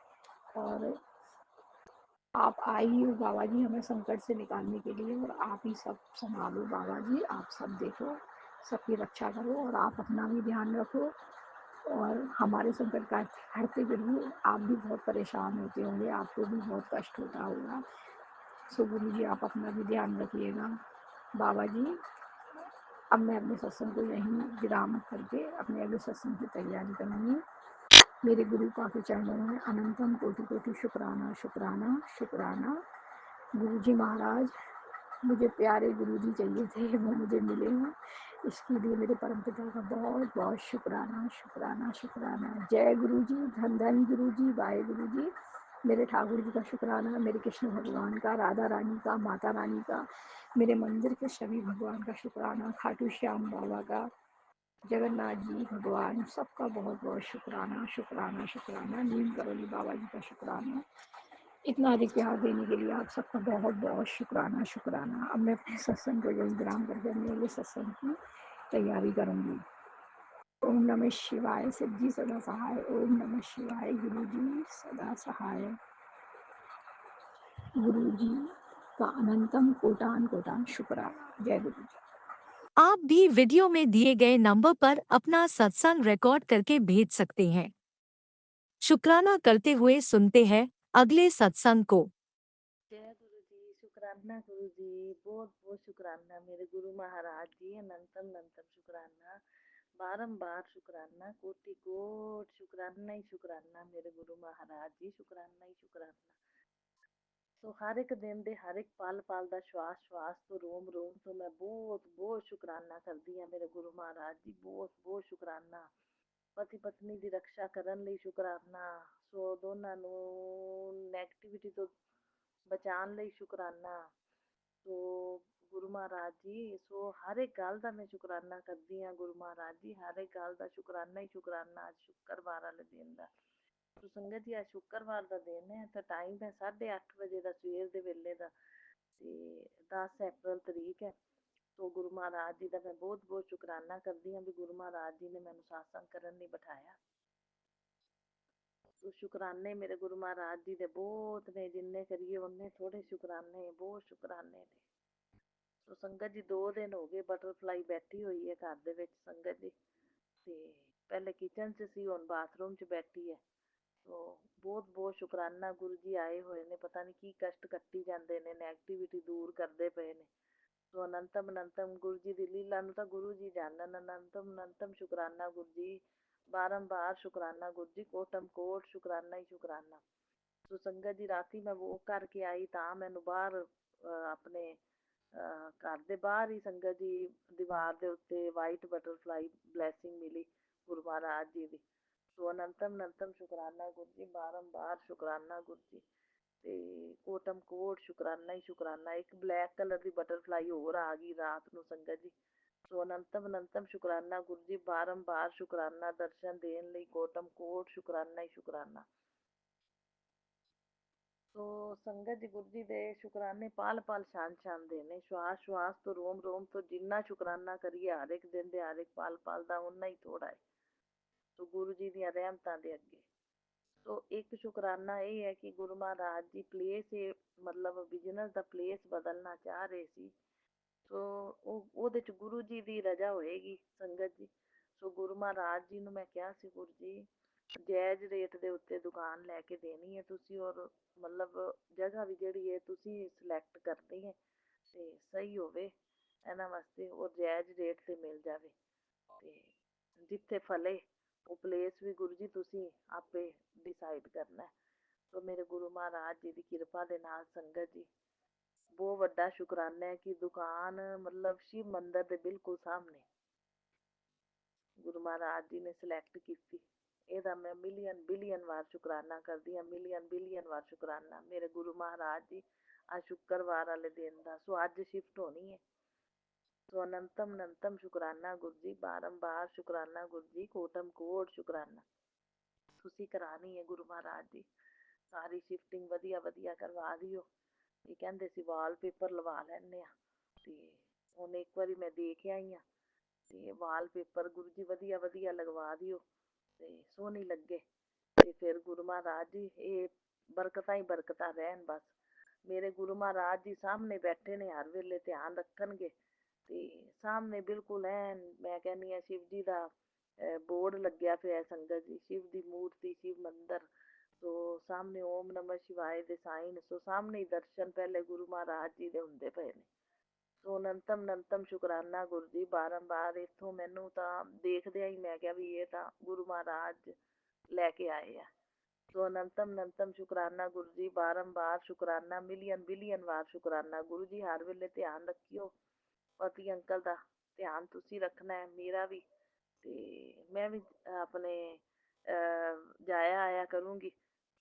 और आप आई हो बाबा जी हमें संकट से निकालने के लिए, और आप ही सब संभालो बाबा जी, आप सब देखो, सबकी रक्षा करो और आप अपना भी ध्यान रखो और हमारे संकट का हरते हुए आप भी बहुत परेशान होते होंगे, आपको भी बहुत कष्ट होता होगा। सो गुरु जी आप अपना भी ध्यान रखिएगा। बाबा जी अब मैं अपने सत्संग को यहीं विराम करके अपने अगले सत्संग की तैयारी करूँगी। मेरे गुरु का के चरणों में अनंतम कोटि कोटि शुक्राना शुक्राना शुक्राना। गुरु जी महाराज, मुझे प्यारे गुरु जी चाहिए थे, वो मुझे मिले हैं, इसके लिए मेरे परम पिता का बहुत बहुत शुक्राना शुक्राना शुक्राना। जय गुरु जी, धन धन गुरु जी, वाहे गुरु जी। मेरे ठाकुर जी का शुक्राना, मेरे कृष्ण भगवान का, राधा रानी का, माता रानी का, मेरे मंदिर के सभी भगवान का शुक्राना, खाटू श्याम बाबा का, जगन्नाथ जी भगवान, सबका बहुत बहुत शुक्राना शुक्राना शुक्राना। नीम करोली बाबा जी का शुक्राना। इतना अधिक प्यार देने के लिए आप सबका बहुत बहुत शुक्राना शुक्राना। अब मैं अपने सत्संग को यही विराम करके अपने अगले सत्संग की तैयारी करूँगी। ओम नमः शिवाय। शिव जी सदा सहाय। ओम नमः शिवाय। गुरु जी सदा सहाय। गुरु जी का अनंतम कोटान कोटान शुक्राना। जय गुरु जी। आप भी वीडियो में दिए गए नंबर पर अपना सत्संग रिकॉर्ड करके भेज सकते हैं। शुक्राना करते हुए सुनते हैं अगले सत्संग को। जय गुरु जी, शुक्राना गुरु जी, बहुत बहुत शुक्राना मेरे गुरु महाराज जी, अनंतम अनंतम शुक्राना, बारंबार शुक्राना, कोटि कोट शुक्राना ही शुक्राना मेरे गुरु महाराज जी, शुक्राना ही शुक्राना। तो हर एक दिन दे हर एक पल पल ਦਾ श्वास श्वास तो रोम रोम तो मैं बहुत बहुत शुक्राना करदी ਹਾਂ ਮੇਰੇ ਗੁਰੂ ਮਹਾਰਾਜ ਜੀ, ਬਹੁਤ ਬਹੁਤ शुक्राना। ਪਤੀ ਪਤਨੀ ਦੀ ਰੱਖਿਆ ਕਰਨ ਲਈ शुक्राना, ਸੋ ਦੋਨਾਂ ਨੂੰ ਨੈਗੇਟਿਵਿਟੀ ਤੋਂ ਬਚਾਉਣ ਲਈ शुक्राना। ਸੋ ਗੁਰੂ ਮਹਾਰਾਜ ਜੀ, ਸੋ ਹਰ ਇੱਕ ਗੱਲ ਦਾ ਮੈਂ शुक्राना ਕਰਦੀ ਹਾਂ ਗੁਰੂ ਮਹਾਰਾਜ ਜੀ, ਹਰ ਇੱਕ ਗੱਲ ਦਾ शुक्राना ਹੀ शुक्राना। ਅੱਜ ਸ਼ੁੱਕਰਵਾਰ ਵਾਲੇ ਦਿਨ ਦਾ, ਸੋ ਸੰਗਤ ਜੀ ਅੱਜ ਸ਼ੁੱਕਰਵਾਰ ਦਾ ਦਿਨ ਹੈ ਤੇ ਟਾਈਮ ਹੈ 8:30 ਵਜੇ ਦਾ, ਸਵੇਰ ਦੇ ਵੇਲੇ ਦਾ, ਤੇ 10 ਅਪ੍ਰੈਲ ਤਰੀਕ ਹੈ। ਸੋ ਗੁਰੂ ਮਹਾਰਾਜ ਜੀ ਦਾ ਮੈਂ ਬਹੁਤ ਬਹੁਤ ਸ਼ੁਕਰਾਨਾ ਕਰਦੀ ਹਾਂ ਵੀ ਗੁਰੂ ਮਹਾਰਾਜ ਜੀ ਨੇ ਮੈਨੂੰ ਸਾਤਸੰਗ ਕਰਨ ਲਈ ਬਿਠਾਇਆ। ਸੋ ਸ਼ੁਕਰਾਨੇ ਮੇਰੇ ਗੁਰੂ ਮਹਾਰਾਜ ਜੀ ਦੇ ਬਹੁਤ ਨੇ, ਜਿੰਨੇ ਕਰੀਏ ਉਹਨੇ ਥੋੜੇ ਸ਼ੁਕਰਾਨੇ, ਬਹੁਤ ਸ਼ੁਕਰਾਨੇ ਨੇ। ਸੋ ਸੰਗਤ ਜੀ 2 ਦਿਨ ਹੋ ਗਏ ਬਟਰਫਲਾਈ ਬੈਠੀ ਹੋਈ ਹੈ ਘਰ ਦੇ ਵਿੱਚ ਸੰਗਤ ਜੀ, ਤੇ ਪਹਿਲੇ ਕਿਚਨ 'ਚ ਸੀ, ਹੁਣ ਬਾਥਰੂਮ 'ਚ ਬੈਠੀ ਹੈ। ਸੋ ਬਹੁਤ ਬਹੁਤ ਸ਼ੁਕਰਾਨਾ, ਗੁਰੂ ਜੀ ਆਏ ਹੋਏ ਨੇ, ਪਤਾ ਨਹੀਂ ਕੀ ਕਸ਼ਟ ਕੱਟੀ ਜਾਂਦੇ ਨੇ, ਨੈਗੇਟਿਵਿਟੀ ਦੂਰ ਕਰਦੇ ਪਏ ਨੇ। ਸੋ ਅਨੰਤਮ ਅਨੰਤਮ ਗੁਰੂ ਜੀ ਦੀ ਲੀਲਾ ਨੂੰ ਤਾਂ ਗੁਰੂ ਜੀ ਜਾਣਨ। ਅਨੰਤਮ ਅਨੰਤਮ ਸ਼ੁਕਰਾਨਾ ਗੁਰੂ ਜੀ, ਬਾਰੰਬਾਰ ਸ਼ੁਕਰਾਨਾ ਗੁਰੂ ਜੀ, ਕੋਟਮ ਕੋਟ ਸ਼ੁਕਰਾਨਾ ਹੀ ਸ਼ੁਕਰਾਨਾ। ਸੋ ਸੰਗਤ ਜੀ ਰਾਤੀ ਮੈਂ ਵੋਕ ਕਰਕੇ ਆਈ ਤਾਂ ਮੈਨੂੰ ਬਾਹਰ ਆਪਣੇ ਘਰ ਦੇ ਬਾਹਰ ਹੀ ਸੰਗਤ ਜੀ ਦੀਵਾਰ ਦੇ ਉੱਤੇ ਵਾਈਟ ਬਟਰਫਲਾਈ ਬਲੈਸਿੰਗ ਮਿਲੀ ਗੁਰੂ ਮਹਾਰਾਜ ਜੀ ਦੀ। ਸੋ ਅਨੰਤਮ ਅਨੰਤਮ ਸ਼ੁਕਰਾਨਾ ਗੁਰੂ ਜੀ, ਬਾਰੰਬਾਰ ਸ਼ੁਕਰਾਨਾ ਗੁਰੂ ਜੀ, ਤੇ ਕੋਟਮ ਕੋਟ ਸ਼ੁਕਰਾਨਾ ਹੀ ਸ਼ੁਕਰਾਨਾ। ਇੱਕ ਬਲੈਕ ਕਲਰ ਦੀ ਬਟਰਫਲਾਈ ਹੋਰ ਆ ਗਈ ਰਾਤ ਨੂੰ ਸੰਗਤ ਜੀ। ਸੋ ਅਨੰਤਮ ਅਨੰਤਮ ਸ਼ੁਕਰਾਨਾ ਗੁਰੂ ਜੀ, ਬਾਰੰਬਾਰ ਸ਼ੁਕਰਾਨਾ ਦਰਸ਼ਨ ਦੇਣ ਲਈ, ਕੋਟਮ ਕੋਟ ਸ਼ੁਕਰਾਨਾ ਹੀ ਸ਼ੁਕਰਾਨਾ। ਸੋ ਸੰਗਤ ਜੀ ਗੁਰੂ ਜੀ ਦੇ ਸ਼ੁਕਰਾਨੇ ਪਲ ਪਲ ਛਾਨ ਛਾਨ ਦੇ ਨੇ, ਸ਼ਵਾਸ ਸ਼ਵਾਸ ਤੋਂ ਰੋਮ ਰੋਮ ਤੋਂ, ਜਿੰਨਾ ਸ਼ੁਕਰਾਨਾ ਕਰੀਏ ਹਰ ਇੱਕ ਦਿਨ ਦੇ ਹਰ ਇੱਕ ਪਲ ਪਲ ਦਾ ਉਨਾ ਹੀ ਥੋੜਾ ਹੈ। ਸੋ ਗੁਰੂ ਜੀ ਦੀਆਂ ਰਹਿਮਤਾਂ ਦੇ ਅੱਗੇ। ਸੋ ਇੱਕ ਸ਼ੁਕਰਾਨਾ ਇਹ ਹੈ ਕਿ ਗੁਰੂ ਮਹਾਰਾਜ ਜੀ ਪਲੇਸ ਮਤਲਬ ਬਿਜ਼ਨਸ ਦਾ ਪਲੇਸ ਬਦਲਣਾ ਚਾਹ ਰਹੇ ਸੀ। ਸੋ ਉਹਦੇ 'ਚ ਗੁਰੂ ਜੀ ਦੀ ਰਜਾ ਹੋਏਗੀ ਸੰਗਤ ਜੀ। ਸੋ ਗੁਰੂ ਮਹਾਰਾਜ ਜੀ ਨੂੰ ਮੈਂ ਕਿਹਾ ਸੀ, ਗੁਰੂ ਜੀ ਜਾਇਜ਼ ਰੇਟ ਦੇ ਉੱਤੇ ਦੁਕਾਨ ਲੈ ਕੇ ਦੇਣੀ ਹੈ ਤੁਸੀਂ, ਔਰ ਮਤਲਬ ਜਗ੍ਹਾ ਵੀ ਜਿਹੜੀ ਹੈ ਤੁਸੀਂ ਸਿਲੈਕਟ ਕਰਨੀ ਹੈ ਤੇ ਸਹੀ ਹੋਵੇ ਇਹਨਾਂ ਵਾਸਤੇ, ਔਰ ਜਾਇਜ਼ ਰੇਟ 'ਤੇ ਮਿਲ ਜਾਵੇ ਤੇ ਜਿੱਥੇ ਫਲੇ ਉਹ ਪਲੇਸ ਵੀ ਗੁਰੂ ਜੀ ਤੁਸੀਂ ਆਪੇ ਡਿਸਾਈਡ ਕਰਨਾ। ਸੋ ਮੇਰੇ ਗੁਰੂ ਮਹਾਰਾਜ ਜੀ ਦੀ ਕਿਰਪਾ ਦੇ ਨਾਲ ਸੰਗਤ ਜੀ ਬਹੁਤ ਵੱਡਾ ਸ਼ੁਕਰਾਨਾ ਹੈ ਕਿ ਦੁਕਾਨ ਮਤਲਬ ਸ਼ਿਵ ਮੰਦਿਰ ਦੇ ਬਿਲਕੁਲ ਸਾਹਮਣੇ ਗੁਰੂ ਮਹਾਰਾਜ ਜੀ ਨੇ ਸਿਲੈਕਟ ਕੀਤੀ। ਇਹਦਾ ਮੈਂ ਮਿਲੀਅਨ ਬਿਲੀਅਨ ਵਾਰ ਸ਼ੁਕਰਾਨਾ ਕਰਦੀ ਹਾਂ, ਮਿਲੀਅਨ ਬਿਲੀਅਨ ਵਾਰ ਸ਼ੁਕਰਾਨਾ ਮੇਰੇ ਗੁਰੂ ਮਹਾਰਾਜ ਜੀ। ਅੱਜ ਸ਼ੁੱਕਰਵਾਰ ਵਾਲੇ ਦਿਨ ਦਾ, ਸੋ ਅੱਜ ਸ਼ਿਫਟ ਹੋਣੀ ਹੈ। ਸੋ ਅਨੰਤਮ ਅਨੰਤਮ ਸ਼ੁਕਰਾਨਾ ਗੁਰੂ ਜੀ, ਬਾਰੰਬਾਰ ਸ਼ੁਕਰਾਨਾ ਗੁਰੂ ਜੀ, ਕੋਟਮ ਕੋਟ ਸ਼ੁਕਰਾਨਾ। ਤੁਸੀਂ ਕਰਾਣੀ ਹੈ ਗੁਰੂ ਮਹਾਰਾਜ ਜੀ, ਸਾਰੀ ਸ਼ਿਫਟਿੰਗ ਵਧੀਆ ਵਧੀਆ ਕਰਵਾ ਦਿਓ। ਇਹ ਕਹਿੰਦੇ ਸੀ ਵਾਲਪੇਪਰ ਲਵਾ ਲੈਂਦੇ ਹਾਂ, ਤੇ ਹੁਣ ਇੱਕ ਵਾਰੀ ਮੈਂ ਦੇਖ ਆਈ ਹਾਂ, ਤੇ ਵਾਲਪੇਪਰ ਗੁਰੂ ਜੀ ਵਧੀਆ ਵਧੀਆ ਲਗਵਾ ਦਿਓ ਤੇ ਸੋਹਣੀ ਲੱਗੇ। ਤੇ ਫਿਰ ਗੁਰੂ ਮਹਾਰਾਜ ਜੀ ਇਹ ਬਰਕਤਾਂ ਹੀ ਬਰਕਤਾਂ ਰਹਿਣ ਬਸ। ਮੇਰੇ ਗੁਰੂ ਮਹਾਰਾਜ ਜੀ ਸਾਹਮਣੇ ਬੈਠੇ ਨੇ, ਹਰ ਵੇਲੇ ਧਿਆਨ ਰੱਖਣਗੇ। ਤੇ ਸਾਹਮਣੇ ਬਿਲਕੁਲ ਐਨ ਮੈਂ ਕਹਿੰਦੀ ਹਾਂ ਸ਼ਿਵ ਜੀ ਦਾ ਬੋਰਡ ਲੱਗਿਆ ਪਿਆ ਸੰਗਤ ਜੀ, ਸ਼ਿਵ ਦੀ ਮੂਰਤੀ, ਸ਼ਿਵ ਮੰਦਿਰ। ਸੋ ਸਾਹਮਣੇ ਓਮ ਨਮः ਸ਼ਿਵਾਏ ਦੇ ਸਾਈਨ। ਸੋ ਸਾਹਮਣੇ ਹੀ ਦਰਸ਼ਨ ਪਹਿਲੇ ਗੁਰੂ ਮਹਾਰਾਜ ਜੀ ਦੇ ਹੁੰਦੇ ਪਏ ਨੇ। ਸੋ ਅਨੰਤਮ ਅਨੰਤਮ ਸ਼ੁਕਰਾਨਾ ਗੁਰੂ ਜੀ। ਬਾਰੰਬਾਰ ਇੱਥੋਂ ਮੈਨੂੰ ਤਾਂ ਦੇਖਦਿਆਂ ਹੀ ਮੈਂ ਕਿਹਾ ਵੀ ਇਹ ਤਾਂ ਗੁਰੂ ਮਹਾਰਾਜ ਲੈ ਕੇ ਆਏ ਆ। ਸੋ ਅਨੰਤਮ ਅਨੰਤਮ ਸ਼ੁਕਰਾਨਾ ਗੁਰੂ ਜੀ। ਬਾਰੰਬਾਰ ਸ਼ੁਕਰਾਨਾ, ਮਿਲੀਅਨ ਬਿਲੀਅਨ ਵਾਰ ਸ਼ੁਕਰਾਨਾ ਗੁਰੂ ਜੀ। ਹਰ ਵੇਲੇ ਧਿਆਨ ਰੱਖਿਓ ਪਤੀ ਅੰਕਲ ਦਾ, ਧਿਆਨ ਤੁਸੀਂ ਰੱਖਣਾ ਹੈ, ਮੇਰਾ ਵੀ। ਤੇ ਮੈਂ ਵੀ ਆਪਣੇ ਜਾਇਆ ਆਇਆ ਕਰੂੰਗੀ,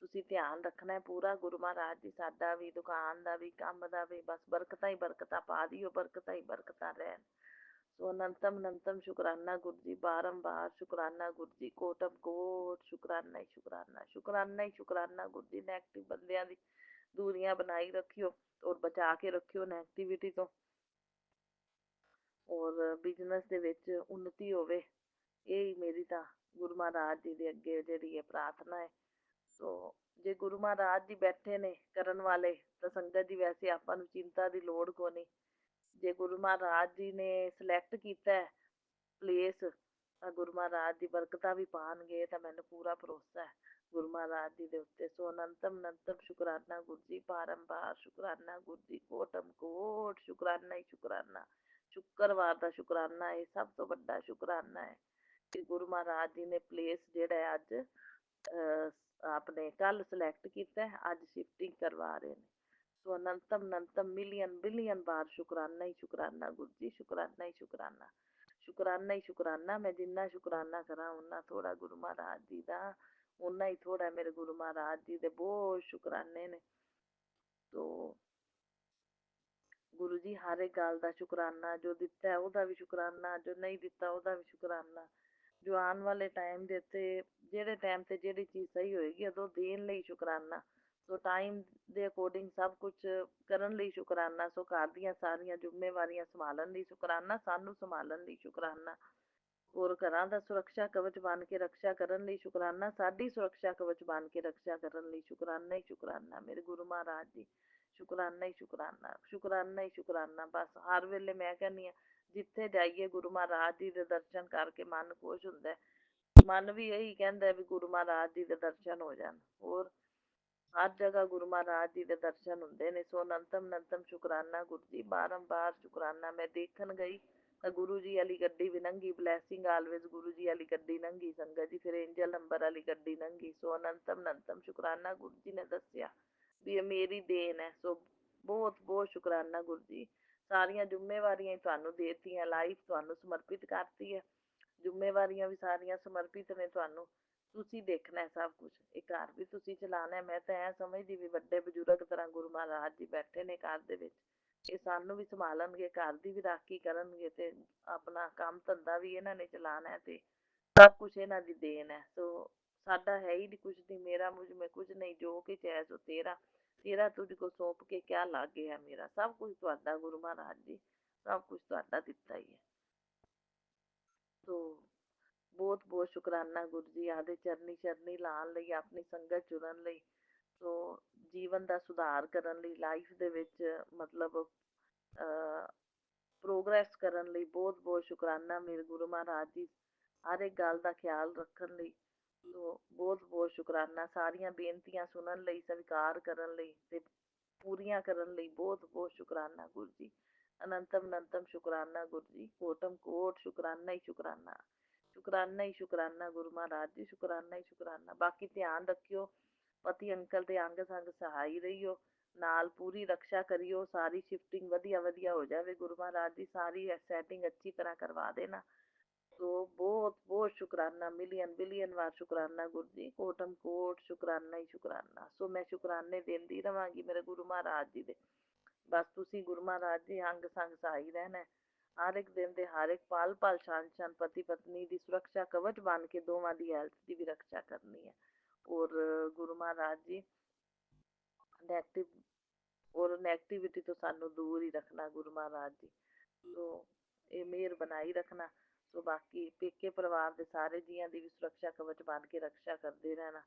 ਤੁਸੀਂ ਧਿਆਨ ਰੱਖਣਾ ਹੈ ਪੂਰਾ ਗੁਰੂ ਮਹਾਰਾਜ ਜੀ। ਸਾਡਾ ਵੀ, ਦੁਕਾਨ ਦਾ ਵੀ, ਕੰਮ ਦਾ ਵੀ, ਬਸ ਬਰਕਤਾਂ ਹੀ ਬਰਕਤਾਂ ਪਾ ਦਿਓ, ਬਰਕਤਾਂ ਹੀ ਬਰਕਤਾਂ ਰਹਿਣ। ਸੋ ਅਨੰਤਮ ਅਨੰਤਮ ਸ਼ੁਕਰਾਨਾ ਗੁਰੂ ਜੀ। ਬਾਰੰਬਾਰ ਸ਼ੁਕਰਾਨਾ ਗੁਰੂ ਜੀ। ਕੋਟਮ ਕੋਟ ਸ਼ੁਕਰਾਨਾ ਹੀ ਸ਼ੁਕਰਾਨਾ, ਸ਼ੁਕਰਾਨਾ ਹੀ ਸ਼ੁਕਰਾਨਾ ਗੁਰੂ ਜੀ। ਨੈਗੇਟਿਵ ਬੰਦਿਆਂ ਦੀ ਦੂਰੀਆਂ ਬਣਾਈ ਰੱਖਿਓ ਔਰ ਬਚਾ ਕੇ ਰੱਖਿਓ ਨੈਗੇਟਿਵਿਟੀ ਤੋਂ, ਔਰ ਬਿਜ਼ਨਸ ਦੇ ਵਿੱਚ ਉੱਨਤੀ ਹੋਵੇ। ਇਹ ਹੀ ਮੇਰੀ ਤਾਂ ਗੁਰੂ ਮਹਾਰਾਜ ਜੀ ਦੇ ਅੱਗੇ ਜਿਹੜੀ ਹੈ ਪ੍ਰਾਰਥਨਾ ਹੈ। ਸੋ ਜੇ ਗੁਰੂ ਮਹਾਰਾਜ ਜੀ ਬੈਠੇ ਨੇ ਕਰਨ ਵਾਲੇ, ਤਾਂ ਸੰਗਤ ਜੀ ਵੈਸੇ ਆਪਾਂ ਨੂੰ ਚਿੰਤਾ ਦੀ ਲੋੜ ਕੋਈ ਨਹੀਂ। ਜੇ ਗੁਰੂ ਮਹਾਰਾਜ ਜੀ ਨੇ ਸਿਲੈਕਟ ਕੀਤਾ ਪਲੇਸ, ਤਾਂ ਗੁਰੂ ਮਹਾਰਾਜ ਦੀ ਬਰਕਤਾਂ ਵੀ ਪਾਉਣਗੇ, ਤਾਂ ਮੈਨੂੰ ਪੂਰਾ ਭਰੋਸਾ ਹੈ ਗੁਰੂ ਮਹਾਰਾਜ ਜੀ ਦੇ ਉੱਤੇ। ਸੋ ਅਨੰਤਮ ਅਨੰਤਮ ਸ਼ੁਕਰਾਨਾ ਗੁਰੂ ਜੀ। ਬਾਰੰਬਾਰ ਸ਼ੁਕਰਾਨਾ ਗੁਰੂ ਜੀ। ਕੋਟਮ ਕੋਟ ਸ਼ੁਕਰਾਨਾ ਹੀ ਸ਼ੁਕਰਾਨਾ। ਸ਼ੁੱਕਰਵਾਰ ਦਾ ਸ਼ੁਕਰਾਨਾ ਇਹ ਸਭ ਤੋਂ ਵੱਡਾ ਸ਼ੁਕਰਾਨਾ ਹੈ ਕਿ ਗੁਰੂ ਮਹਾਰਾਜ ਜੀ ਨੇ ਪਲੇਸ ਜਿਹੜਾ ਹੈ ਅੱਜ ਆਪਣੇ ਕੱਲ ਸਿਲੈਕਟ ਕੀਤਾ, ਅੱਜ ਸ਼ਿਫਟਿੰਗ ਕਰਵਾ ਰਹੇ ਨੇ। ਸੋ ਅਨੰਤਮ ਅਨੰਤਮ ਮਿਲੀਅਨ ਬਿਲੀਅਨ ਵਾਰ ਸ਼ੁਕਰਾਨਾ ਹੀ ਸ਼ੁਕਰਾਨਾ ਗੁਰੂ ਜੀ। ਸ਼ੁਕਰਾਨਾ ਹੀ ਸ਼ੁਕਰਾਨਾ, ਸ਼ੁਕਰਾਨਾ ਹੀ ਸ਼ੁਕਰਾਨਾ। ਮੈਂ ਜਿੰਨਾ ਸ਼ੁਕਰਾਨਾ ਕਰਾਂ ਓਨਾ ਥੋੜਾ ਗੁਰੂ ਮਹਾਰਾਜ ਜੀ ਦਾ, ਓਨਾ ਹੀ ਥੋੜਾ ਮੇਰੇ ਗੁਰੂ ਮਹਾਰਾਜ ਜੀ ਦੇ ਬਹੁਤ ਸ਼ੁਕਰਾਨੇ ਨੇ। ਤੋ ਗੁਰੂ ਜੀ ਹਰ ਇੱਕ ਗੱਲ ਦਾ ਸ਼ੁਕਰਾਨਾ, ਜੋ ਦਿੱਤਾ ਉਹਦਾ ਵੀ ਸ਼ੁਕਰਾਨਾ, ਜੋ ਨਹੀਂ ਦਿੱਤਾ ਉਹਦਾ ਵੀ ਸ਼ੁਕਰਾਨਾ। ਜੋ ਆਉਣ ਵਾਲੇ ਟਾਈਮ ਦੇ ਉੱਤੇ ਜਿਹੜੇ ਟਾਈਮ ਤੇ ਜਿਹੜੀ ਚੀਜ਼ ਸਹੀ ਹੋਏਗੀ ਉਦੋਂ ਦੇਣ ਲਈ ਸ਼ੁਕਰਾਨਾ। ਸੋ ਟਾਈਮ ਦੇ ਅਕੋਰਡਿੰਗ ਸਭ ਕੁਝ ਕਰਨ ਲਈ ਸ਼ੁਕਰਾਨਾ। ਸੋ ਘਰ ਦੀਆਂ ਸਾਰੀਆਂ ਜ਼ਿੰਮੇਵਾਰੀਆਂ ਸੰਭਾਲਣ ਲਈ ਸ਼ੁਕਰਾਨਾ, ਸਾਨੂੰ ਸੰਭਾਲਣ ਲਈ ਸ਼ੁਕਰਾਨਾ, ਔਰ ਘਰਾਂ ਦਾ ਸੁਰੱਖਿਆ ਕਵਚ ਬਣ ਕੇ ਰਕਸ਼ਾ ਕਰਨ ਲਈ ਸ਼ੁਕਰਾਨਾ, ਸਾਡੀ ਸੁਰੱਖਿਆ ਕਵਚ ਬਣ ਕੇ ਰਕਸ਼ਾ ਕਰਨ ਲਈ ਸ਼ੁਕਰਾਨਾ ਹੀ ਸ਼ੁਕਰਾਨਾ ਮੇਰੇ ਗੁਰੂ ਮਹਾਰਾਜ ਜੀ। ਸ਼ੁਕਰਾਨਾ ਹੀ ਸ਼ੁਕਰਾਨਾ, ਸ਼ੁਕਰਾਨਾ ਹੀ ਸ਼ੁਕਰਾਨਾ। ਬਸ ਹਰ ਵੇਲੇ ਮੈਂ ਕਹਿੰਦੀ ਹਾਂ, ਜਿੱਥੇ ਜਾਈਏ ਗੁਰੂ ਮਹਾਰਾਜ ਜੀ ਦੇ ਦਰਸ਼ਨ ਕਰਕੇ ਮਨ ਖੁਸ਼ ਹੁੰਦਾ। ਮਨ ਵੀ ਇਹੀ ਕਹਿੰਦਾ ਵੀ ਗੁਰੂ ਮਹਾਰਾਜ ਜੀ ਦੇ ਦਰਸ਼ਨ ਹੋ ਜਾਣ। ਹੋਰ ਹਰ ਜਗ੍ਹਾ ਗੁਰੂ ਮਹਾਰਾਜ ਜੀ ਦੇ ਦਰਸ਼ਨ ਹੁੰਦੇ ਨੇ। ਸੋ ਅਨੰਤਮ ਅਨੰਤਮ ਸ਼ੁਕਰਾਨਾ ਗੁਰੂ ਜੀ। ਬਾਰੰਬਾਰ ਸ਼ੁਕਰਾਨਾ। ਮੈਂ ਦੇਖਣ ਗਈ ਤਾਂ ਗੁਰੂ ਜੀ ਵਾਲੀ ਗੱਡੀ ਵੀ ਲੰਘੀ, ਬਲੈਸਿੰਗ ਆਲਵੇਜ਼ ਗੁਰੂ ਜੀ ਵਾਲੀ ਗੱਡੀ ਲੰਘੀ ਸੰਗਤ ਜੀ। ਫਿਰ ਏਂਜਲ ਨੰਬਰ ਵਾਲੀ ਗੱਡੀ ਲੰਘੀ। ਸੋ ਅਨੰਤਮ ਅਨੰਤਮ ਸ਼ੁਕਰਾਨਾ ਗੁਰੂ ਜੀ ਨੇ ਦੱਸਿਆ ਵੀ ਇਹ ਮੇਰੀ ਦੇਣ ਹੈ। ਸੋ ਬਹੁਤ ਬਹੁਤ ਸ਼ੁਕਰਾਨਾ ਗੁਰੂ ਜੀ। ਸਾਰੀਆਂ ਜ਼ਿੰਮੇਵਾਰੀਆਂ ਹੀ ਤੁਹਾਨੂੰ ਦੇਤੀਆਂ, ਲਾਈਫ ਤੁਹਾਨੂੰ ਸਮਰਪਿਤ ਕਰਤੀ ਹੈ। ਜ਼ਿੰਮੇਵਾਰੀਆਂ ਵੀ ਸਾਰੀਆਂ ਸਮਰਪਿਤ ਨੇ ਤੁਹਾਨੂੰ। ਤੁਸੀਂ ਦੇਖਣਾ ਸਭ ਕੁਝ, ਇਹ ਘਰ ਵੀ ਤੁਸੀਂ ਚਲਾਉਣਾ। ਮੈਂ ਤਾਂ ਐ ਸਮਝਦੀ ਵੀ ਵੱਡੇ ਬਜ਼ੁਰਗ ਤਰ੍ਹਾਂ ਗੁਰੂ ਮਹਾਰਾਜ ਜੀ ਬੈਠੇ ਨੇ ਘਰ ਦੇ ਵਿੱਚ, ਇਹ ਸਾਨੂੰ ਵੀ ਸੰਭਾਲਣਗੇ, ਘਰ ਦੀ ਵੀ ਰਾਖੀ ਕਰਨਗੇ, ਤੇ ਆਪਣਾ ਕੰਮ ਧੰਦਾ ਵੀ ਇਹਨਾਂ ਨੇ ਚਲਾਉਣਾ ਹੈ, ਤੇ ਸਭ ਕੁਝ ਇਹਨਾਂ ਦੀ ਦੇਣ ਹੈ। ਸੋ ਸਾਡਾ ਹੈ ਹੀ ਨਹੀਂ ਕੁਝ ਨਹੀਂ, ਮੇਰਾ ਮੁਝ ਮੈਂ ਕੁਝ ਨਹੀਂ, ਜੋ ਕਿ ਹੈ ਸੋ ਤੇਰਾ, ਤੇਰਾ ਤੁਝ ਕੋ ਸੌਂਪ ਕੇ ਕਿਆ ਲਾਗੇ ਹੈ ਮੇਰਾ। ਸਭ ਕੁਝ ਤੁਹਾਡਾ ਗੁਰੂ ਮਹਾਰਾਜ ਜੀ, ਸਭ ਕੁਝ ਤੁਹਾਡਾ ਦਿੱਤਾ ਹੀ ਹੈ। ਸੋ ਬਹੁਤ ਬਹੁਤ ਸ਼ੁਕਰਾਨਾ ਗੁਰੂ ਜੀ ਆਦੇ ਚਰਨੀ ਚਰਨੀ ਲਾਉਣ ਲਈ, ਆਪਣੀ ਸੰਗਤ ਜੁੜਨ ਲਈ, ਸੋ ਜੀਵਨ ਦਾ ਸੁਧਾਰ ਕਰਨ ਲਈ, ਲਾਈਫ ਦੇ ਵਿੱਚ ਮਤਲਬ ਪ੍ਰੋਗਰੈਸ ਕਰਨ ਲਈ ਬਹੁਤ ਬਹੁਤ ਸ਼ੁਕਰਾਨਾ ਮੇਰੇ ਗੁਰੂ ਮਹਾਰਾਜ ਜੀ। ਹਰ ਇੱਕ ਗੱਲ ਦਾ ਖਿਆਲ ਰੱਖਣ ਲਈ ਸੋ ਬਹੁਤ ਬਹੁਤ ਸ਼ੁਕਰਾਨਾ। ਸਾਰੀਆਂ ਬੇਨਤੀਆਂ ਸੁਣਨ ਲਈ, ਸਵੀਕਾਰ ਕਰਨ ਲਈ ਤੇ ਪੂਰੀਆਂ ਕਰਨ ਲਈ ਬਹੁਤ ਬਹੁਤ ਸ਼ੁਕਰਾਨਾ ਗੁਰੂ ਜੀ। ਅਨੰਤਮ ਅਨੰਤਮ ਸ਼ੁਕਰਾਨਾ ਗੁਰੂ ਜੀ। ਕੋਟਮ ਕੋਟ ਸ਼ੁਕਰਾਨਾ ਹੀ ਸ਼ੁਕਰਾਨਾ, ਸ਼ੁਕਰਾਨਾ ਹੀ ਸ਼ੁਕਰਾਨਾ ਗੁਰੂ ਮਹਾਰਾਜ ਜੀ। ਸ਼ੁਕਰਾਨਾ ਹੀ ਸ਼ੁਕਰਾਨਾ। ਬਾਕੀ ਧਿਆਨ ਰੱਖਿਓ ਪਤੀ ਅੰਕਲ ਦੇ ਅੰਗ ਸੰਗ ਸਹਾਈ ਰਹੀਓ, ਨਾਲ ਪੂਰੀ ਰਕਸ਼ਾ ਕਰਿਓ, ਸਾਰੀ ਸ਼ਿਫਟਿੰਗ ਵਧੀਆ ਵਧੀਆ ਹੋ ਜਾਵੇ। ਗੁਰੂ ਮਹਾਰਾਜ ਦੀ ਸਾਰੀ ਸੈਟਿੰਗ ਅੱਛੀ ਤਰ੍ਹਾਂ ਕਰਵਾ ਦੇਣਾ। ਸੋ ਬਹੁਤ ਬਹੁਤ ਸ਼ੁਕਰਾਨਾ, ਮਿਲੀਅਨ ਬਿਲੀਅਨ ਵਾਰ ਸ਼ੁਕਰਾਨਾ ਗੁਰੂ ਜੀ। ਕੋਟਮ ਕੋਟ ਸ਼ੁਕਰਾਨਾ ਹੀ ਸ਼ੁਕਰਾਨਾ। ਸੋ ਮੈਂ ਸ਼ੁਕਰਾਨੇ ਦਿੰਦੀ ਰਵਾਂਗੀ ਮੇਰੇ ਗੁਰੂ ਮਹਾਰਾਜ ਜੀ ਦੇ। ਬਸ ਤੁਸੀਂ ਗੁਰੂ ਮਹਾਰਾਜ ਜੀ ਅੰਗ ਸੰਗ ਸਹਾਈ ਰਹਿਣਾ। ਹਰ ਇੱਕ ਦਿਨ ਦੇ ਹਰ ਇੱਕ ਪਲ ਪਲ ਛਣ ਛਣ ਪਤੀ ਪਤਨੀ ਦੀ ਸੁਰੱਖਿਆ ਕਵਚ ਬਣ ਕੇ ਦੋਵਾਂ ਦੀ ਹੈਲਥ ਦੀ ਵੀ ਰਕਸ਼ਾ ਕਰਨੀ ਹੈ। ਔਰ ਗੁਰੂ ਮਹਾਰਾਜ ਜੀ ਨੈਗੇਟਿਵਿਟੀ ਤੋਂ ਸਾਨੂੰ ਦੂਰ ਹੀ ਰੱਖਣਾ ਗੁਰੂ ਮਹਾਰਾਜ ਜੀ। ਸੋ ਇਹ ਮਿਹਰ ਬਣਾਈ ਰੱਖਣਾ। ਸੋ ਬਾਕੀ ਪੇਕੇ ਪਰਿਵਾਰ ਦੇ ਸਾਰੇ ਜੀਆਂ ਦੀ ਵੀ ਸੁਰੱਖਿਆ ਕਵਚ ਬਣ ਕੇ ਰਕਸ਼ਾ ਕਰਦੇ ਰਹਿਣਾ।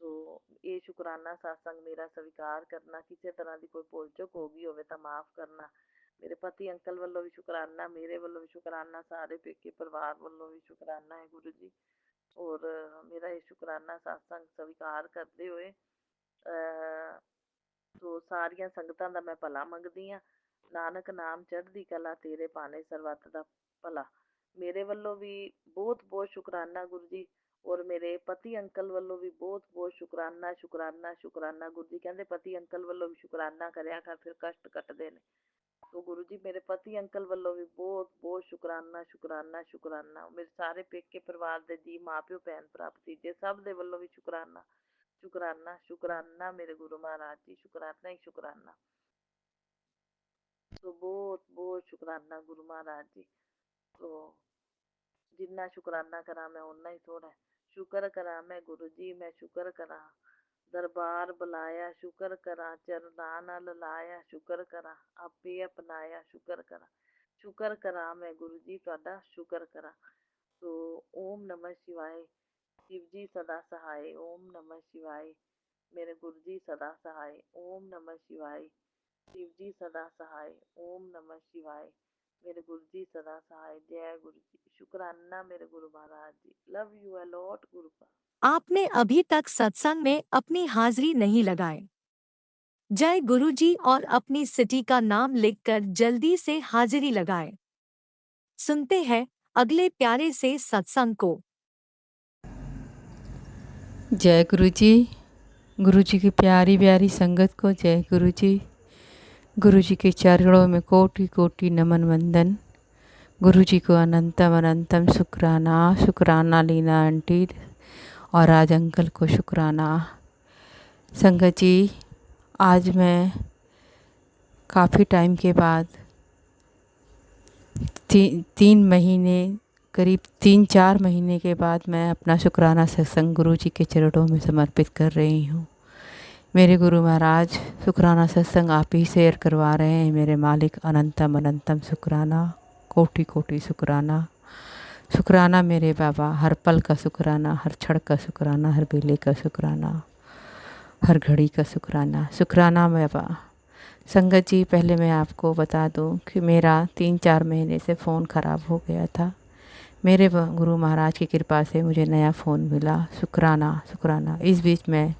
ਸੋ ਇਹ ਸ਼ੁਕਰਾਨਾ ਸਤਸੰਗ ਮੇਰਾ ਸਵੀਕਾਰ ਕਰਨਾ। ਕਿਸੇ ਤਰ੍ਹਾਂ ਦੀ ਕੋਈ ਭੁੱਲ ਚੁੱਕ ਹੋ ਗਈ ਹੋਵੇ ਤਾਂ ਮਾਫ਼ ਕਰਨਾ। ਮੇਰੇ ਪਤੀ ਅੰਕਲ ਵੱਲੋਂ ਵੀ ਸ਼ੁਕਰਾਨਾ, ਮੇਰੇ ਵੱਲੋਂ ਵੀ ਸ਼ੁਕਰਾਨਾ, ਸਾਰੇ ਪੇਕੇ ਪਰਿਵਾਰ ਵੱਲੋਂ ਵੀ ਸ਼ੁਕਰਾਨਾ ਹੈ ਗੁਰੂ ਜੀ। ਔਰ ਮੇਰਾ ਇਹ ਸ਼ੁਕਰਾਨਾ ਸਤਸੰਗ ਸਵੀਕਾਰ ਕਰਦੇ ਹੋਏ ਸੋ ਸਾਰੀਆਂ ਸੰਗਤਾਂ ਦਾ ਮੈਂ ਭਲਾ ਮੰਗਦੀ ਹਾਂ। ਨਾਨਕ ਨਾਮ ਚੜ੍ਹਦੀ ਕਲਾ ਤੇਰੇ ਭਾਣੇ ਸਰਬੱਤ ਦਾ ਭਲਾ। ਮੇਰੇ ਵੱਲੋਂ ਵੀ ਬਹੁਤ ਬਹੁਤ ਸ਼ੁਕਰਾਨਾ ਗੁਰੂ ਜੀ, ਔਰ ਮੇਰੇ ਪਤੀ ਅੰਕਲ ਵੱਲੋਂ ਵੀ ਬਹੁਤ ਬਹੁਤ ਸ਼ੁਕਰਾਨਾ ਸ਼ੁਕਰਾਨਾ ਸ਼ੁਕਰਾਨਾ। ਗੁਰੂ ਜੀ ਕਹਿੰਦੇ ਪਤੀ ਅੰਕਲ ਵੱਲੋਂ ਵੀ ਸ਼ੁਕਰਾਨਾ ਕਰਿਆ ਕਰ, ਫਿਰ ਕਸ਼ਟ ਕੱਟਦੇ ਨੇ। ਤੋ ਗੁਰੂ ਜੀ ਮੇਰੇ ਪਤੀ ਅੰਕਲ ਵੱਲੋਂ ਵੀ ਬਹੁਤ ਬਹੁਤ ਸ਼ੁਕਰਾਨਾ ਸ਼ੁਕਰਾਨਾ ਸ਼ੁਕਰਾਨਾ। ਮੇਰੇ ਸਾਰੇ ਪੇਕੇ ਪਰਿਵਾਰ ਦੇ ਜੀ, ਮਾਂ ਪਿਓ, ਭੈਣ ਭਰਾ, ਭਤੀਜੇ ਸਭ ਦੇ ਵੱਲੋਂ ਵੀ ਸ਼ੁਕਰਾਨਾ ਸ਼ੁਕਰਾਨਾ ਸ਼ੁਕਰਾਨਾ ਮੇਰੇ ਗੁਰੂ ਮਹਾਰਾਜ ਜੀ, ਸ਼ੁਕਰਾਨਾ ਹੀ ਸ਼ੁਕਰਾਨਾ। ਸੋ ਬਹੁਤ ਬਹੁਤ ਸ਼ੁਕਰਾਨਾ ਗੁਰੂ ਮਹਾਰਾਜ ਜੀ। ਸੋ ਜਿੰਨਾ ਸ਼ੁਕਰਾਨਾ ਕਰਾਂ ਮੈਂ ਓਨਾ ਹੀ ਥੋੜਾ। ਸ਼ੁਕਰ ਕਰਾਂ ਮੈਂ ਗੁਰੂ ਜੀ, ਮੈਂ ਸ਼ੁਕਰ ਕਰਾਂ ਦਰਬਾਰ ਬੁਲਾਇਆ, ਸ਼ੁਕਰ ਕਰਾਂ ਚਰਨਾਂ ਨਾਲ ਲਾਇਆ, ਸ਼ੁਕਰ ਕਰਾਂ ਆਪੇ ਅਪਣਾਇਆ, ਸ਼ੁਕਰ ਕਰਾਂ। ਸ਼ੁਕਰ ਕਰਾਂ ਮੈਂ ਗੁਰੂ ਜੀ ਤੁਹਾਡਾ, ਸ਼ੁਕਰ ਕਰਾਂ। ਸੋ ਓਮ ਨਮः शिवाय। शिव जी सदा सहाय। ओम नमः शिवाय। मेरे गुरु जी सदा सहाय। ओम नमः शिवाय। शिव जी सदा सहाय। ओम नमः शिवाय। मेरे गुरु जी सदा सहाय। जय गुरु जी। शुक्राना मेरे गुरु महाराज जी। Love you a lot गुरुपा। आपने अभी तक सत्संग में अपनी हाजिरी नहीं लगाए। जय गुरु जी और अपनी सिटी का नाम लिखकर जल्दी से हाजिरी लगाए। सुनते हैं अगले प्यारे से सत्संग को। जय गुरु जी की प्यारी प्यारी संगत को जय गुरु जी के चरणों में कोटि कोटि नमन वंदन। गुरु जी को अनंतम अनंतम शुक्राना शुक्राना। लीना आंटी और राज अंकल को शुक्राना। संगत जी, आज मैं काफ़ी टाइम के बाद तीन महीने, करीब 3-4 महीने के बाद मैं अपना शुक्राना सत्संग गुरु जी के चरणों में समर्पित कर रही हूँ। मेरे गुरु महाराज शुक्राना सत्संग आप ही शेयर करवा रहे हैं। मेरे मालिक अनंतम अनंतम शुक्राना, कोटि कोटि शुक्राना। शुक्राना मेरे बाबा, हर पल का शुक्राना, हर क्षण का शुक्राना, हर बेले का शुक्राना, हर घड़ी का शुक्राना। शुक्राना बाबा। संगत जी, पहले मैं आपको बता दूं कि मेरा 3-4 महीने से फ़ोन ख़राब हो गया था। मेरे गुरु महाराज की कृपा से मुझे नया फ़ोन मिला। शुक्राना शुक्राना। इस बीच में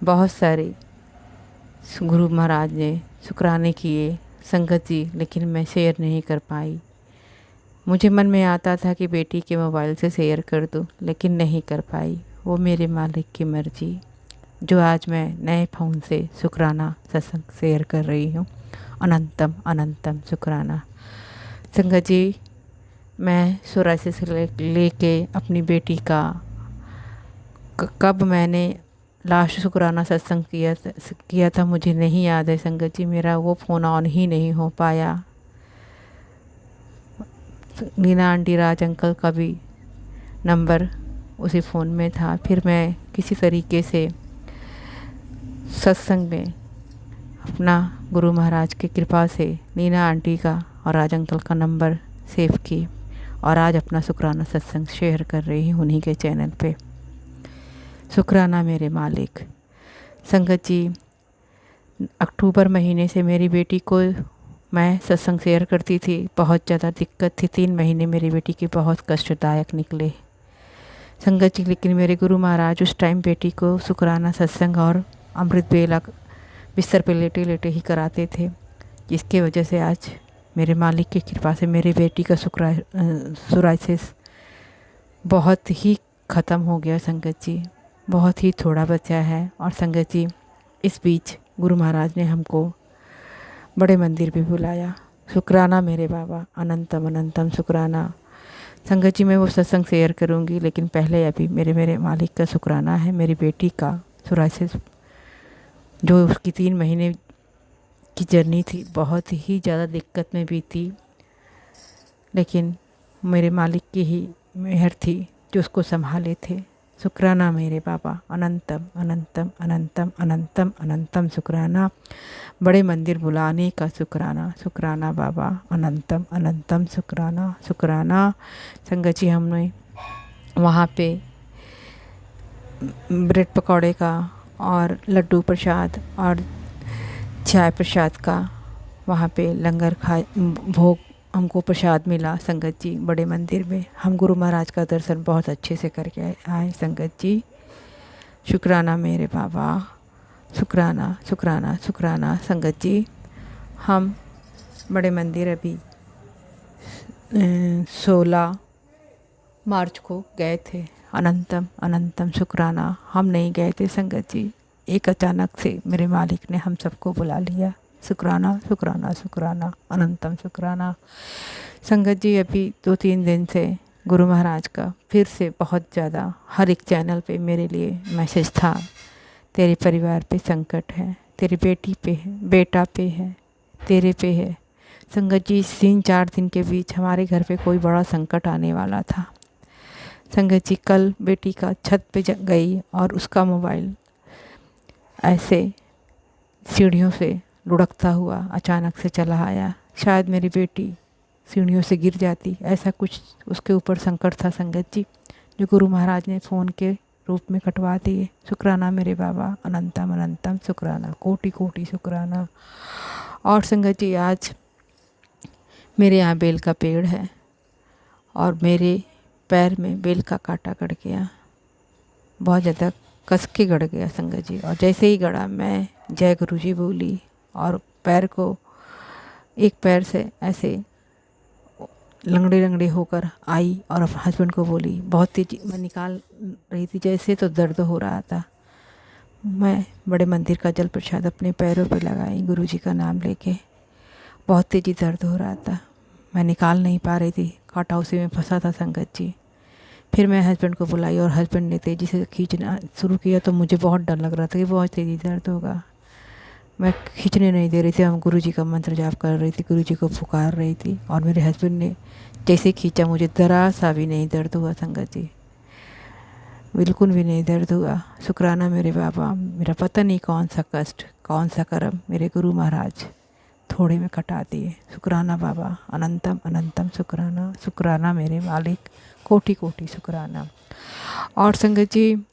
बहुत सारे गुरु महाराज ने शुक्राने किए संगत जी, लेकिन मैं शेयर नहीं कर पाई। मुझे मन में आता था कि बेटी के मोबाइल से शेयर कर दूं, लेकिन नहीं कर पाई। वो मेरे मालिक की मर्ज़ी, जो आज मैं नए फ़ोन से शुक्राना सत्संग शेयर कर रही हूँ। अनंतम अनंतम शुक्राना। संगत जी, मैं सोरासी से लेके अपनी बेटी का कब मैंने लास्ट शुक्राना सत्संग किया था मुझे नहीं याद है संगत जी। मेरा वो फ़ोन ऑन ही नहीं हो पाया। नीना आंटी, राज अंकल का भी नंबर उसी फ़ोन में था। फिर मैं किसी तरीके से सत्संग में अपना गुरु महाराज की कृपा से नीना आंटी का और राज अंकल का नंबर सेव की और आज अपना शुक्राना सत्संग शेयर कर रही हूँ उन्हीं के चैनल पे। शुक्राना मेरे मालिक। संगत जी, अक्टूबर महीने से मेरी बेटी को मैं सत्संग शेयर करती थी। बहुत ज़्यादा दिक्कत थी। 3 महीने मेरी बेटी के बहुत कष्टदायक निकले संगत जी, लेकिन मेरे गुरु महाराज उस टाइम बेटी को शुक्राना सत्संग और अमृत बेला बिस्तर पे लेटे लेटे ही कराते थे, जिसकी वजह से आज मेरे मालिक की कृपा से मेरी बेटी का सोराइसिस बहुत ही ख़त्म हो गया संगत जी। बहुत ही थोड़ा बचा है। और संगत जी, इस बीच गुरु महाराज ने हमको बड़े मंदिर भी बुलाया। शुक्राना मेरे बाबा, अनंतम अनंतम शुक्राना। संगत जी, मैं वो सत्संग शेयर करूँगी, लेकिन पहले अभी मेरे मालिक का शुक्राना है। मेरी बेटी का सोराइसिस, जो उसकी 3 महीने की जर्नी थी, बहुत ही ज़्यादा दिक्कत में बीती, लेकिन मेरे मालिक की ही मेहर थी जो उसको संभाले थे। शुक्राना मेरे बाबा, अनंतम अनंतम अनंतम अनंतम अनंतम शुक्राना। बड़े मंदिर बुलाने का शुक्राना। शुक्राना बाबा, अनंतम अनंतम शुक्राना शुक्राना। संगत जी, हमने वहाँ पे ब्रेड पकौड़े का और लड्डू प्रसाद और चाय प्रसाद का वहाँ पे लंगर खाए, भोग हमको प्रसाद मिला संगत जी बड़े मंदिर में। हम गुरु महाराज का दर्शन बहुत अच्छे से करके आए संगत जी। शुक्राना मेरे बाबा, शुक्राना शुक्राना शुक्राना। संगत जी, हम बड़े मंदिर अभी 16 मार्च को गए थे। अनंतम अनंतम शुक्राना, हम नहीं गए थे संगत जी, एक अचानक से मेरे मालिक ने हम सबको बुला लिया। शुक्राना शुक्राना शुक्राना, अनंतम शुक्राना। संगत जी अभी 2-3 दिन से गुरु महाराज का फिर से बहुत ज़्यादा हर एक चैनल पे मेरे लिए मैसेज था, तेरे परिवार पे संकट है, तेरी बेटी पे है, बेटा पे है, तेरे पे है। संगत जी 3-4 दिन के बीच हमारे घर पे कोई बड़ा संकट आने वाला था। संगत जी कल बेटी का छत पे गई और उसका मोबाइल ऐसे सीढ़ियों से लुढ़कता हुआ अचानक से चला आया। शायद मेरी बेटी सीढ़ियों से गिर जाती, ऐसा कुछ उसके ऊपर संकट था संगत जी, जो गुरु महाराज ने फ़ोन के रूप में कटवा दिए। शुक्राना मेरे बाबा, अनंतम अनंतम शुक्राना, कोटि कोटि शुक्राना। और संगत जी आज मेरे यहाँ बेल का पेड़ है और मेरे पैर में बेल का कांटा गड़ गया, बहुत ज़्यादा कस के गड़ गया संगत जी। और जैसे ही गड़ा मैं जय गुरु जी बोली और पैर को एक पैर से ऐसे लंगड़े लंगड़े होकर आई और अपने हस्बैंड को बोली, बहुत तेज़ी मैं निकाल रही थी जैसे, तो दर्द हो रहा था। मैं बड़े मंदिर का जल प्रसाद अपने पैरों पे लगाई गुरुजी का नाम लेके, बहुत तेज़ी दर्द हो रहा था, मैं निकाल नहीं पा रही थी, कांटा उसी में फंसा था संगत जी। फिर मैं हस्बैंड को बुलाई और हस्बैंड ने तेज़ी से खींचना शुरू किया, तो मुझे बहुत डर लग रहा था कि बहुत तेज़ी दर्द होगा। मैं खींचने नहीं दे रही थी, हम गुरुजी का मंत्र जाप कर रही थी, गुरुजी को पुकार रही थी। और मेरे हस्बैंड ने जैसे खींचा, मुझे ज़रा सा भी नहीं दर्द हुआ संगत जी, बिल्कुल भी नहीं दर्द हुआ। शुक्राना मेरे बाबा, मेरा पता नहीं कौन सा कष्ट, कौन सा कर्म मेरे गुरु महाराज थोड़े में कटा दिए। शुक्राना बाबा, अनंतम अनंतम शुक्राना। शुक्राना मेरे मालिक, कोटि कोटि शुक्राना। और संगत जी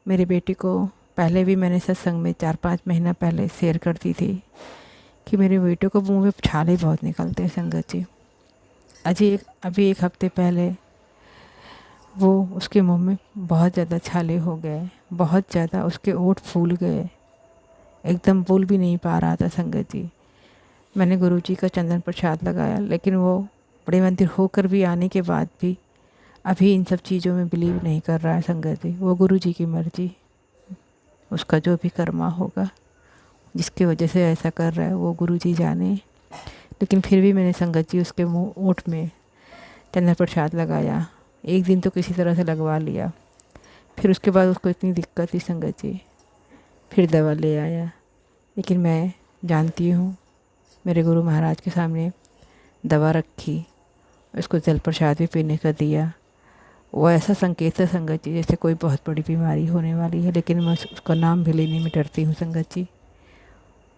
मेरे बेटे को पहले भी मैंने सत्संग में 4-5 महीना पहले शेयर करती थी कि मेरे बेटे को मुँह में छाले बहुत निकलते हैं संगत जी। अभी एक हफ्ते पहले वो उसके मुंह में बहुत ज़्यादा छाले हो गए, बहुत ज़्यादा उसके ओंठ फूल गए, एकदम बोल भी नहीं पा रहा था संगत जी। मैंने गुरुजी का चंदन प्रसाद लगाया, लेकिन वो बड़े मंदिर होकर भी आने के बाद भी अभी इन सब चीज़ों में बिलीव नहीं कर रहा है संगत जी। वो गुरुजी की मर्जी, उसका जो भी कर्मा होगा, जिसकी वजह से ऐसा कर रहा है वो गुरुजी जाने। लेकिन फिर भी मैंने संगत जी उसके मुँह ओंठ में चंदन प्रसाद लगाया, एक दिन तो किसी तरह से लगवा लिया। फिर उसके बाद उसको इतनी दिक्कत थी संगत जी, फिर दवा ले आया। लेकिन मैं जानती हूँ मेरे गुरु महाराज के सामने दवा रखी, उसको जल प्रसाद भी पीने का दिया। वो ऐसा संकेत है संगत जी जैसे कोई बहुत बड़ी बीमारी होने वाली है, लेकिन मैं उसका नाम भी लेने में डरती हूँ संगत जी।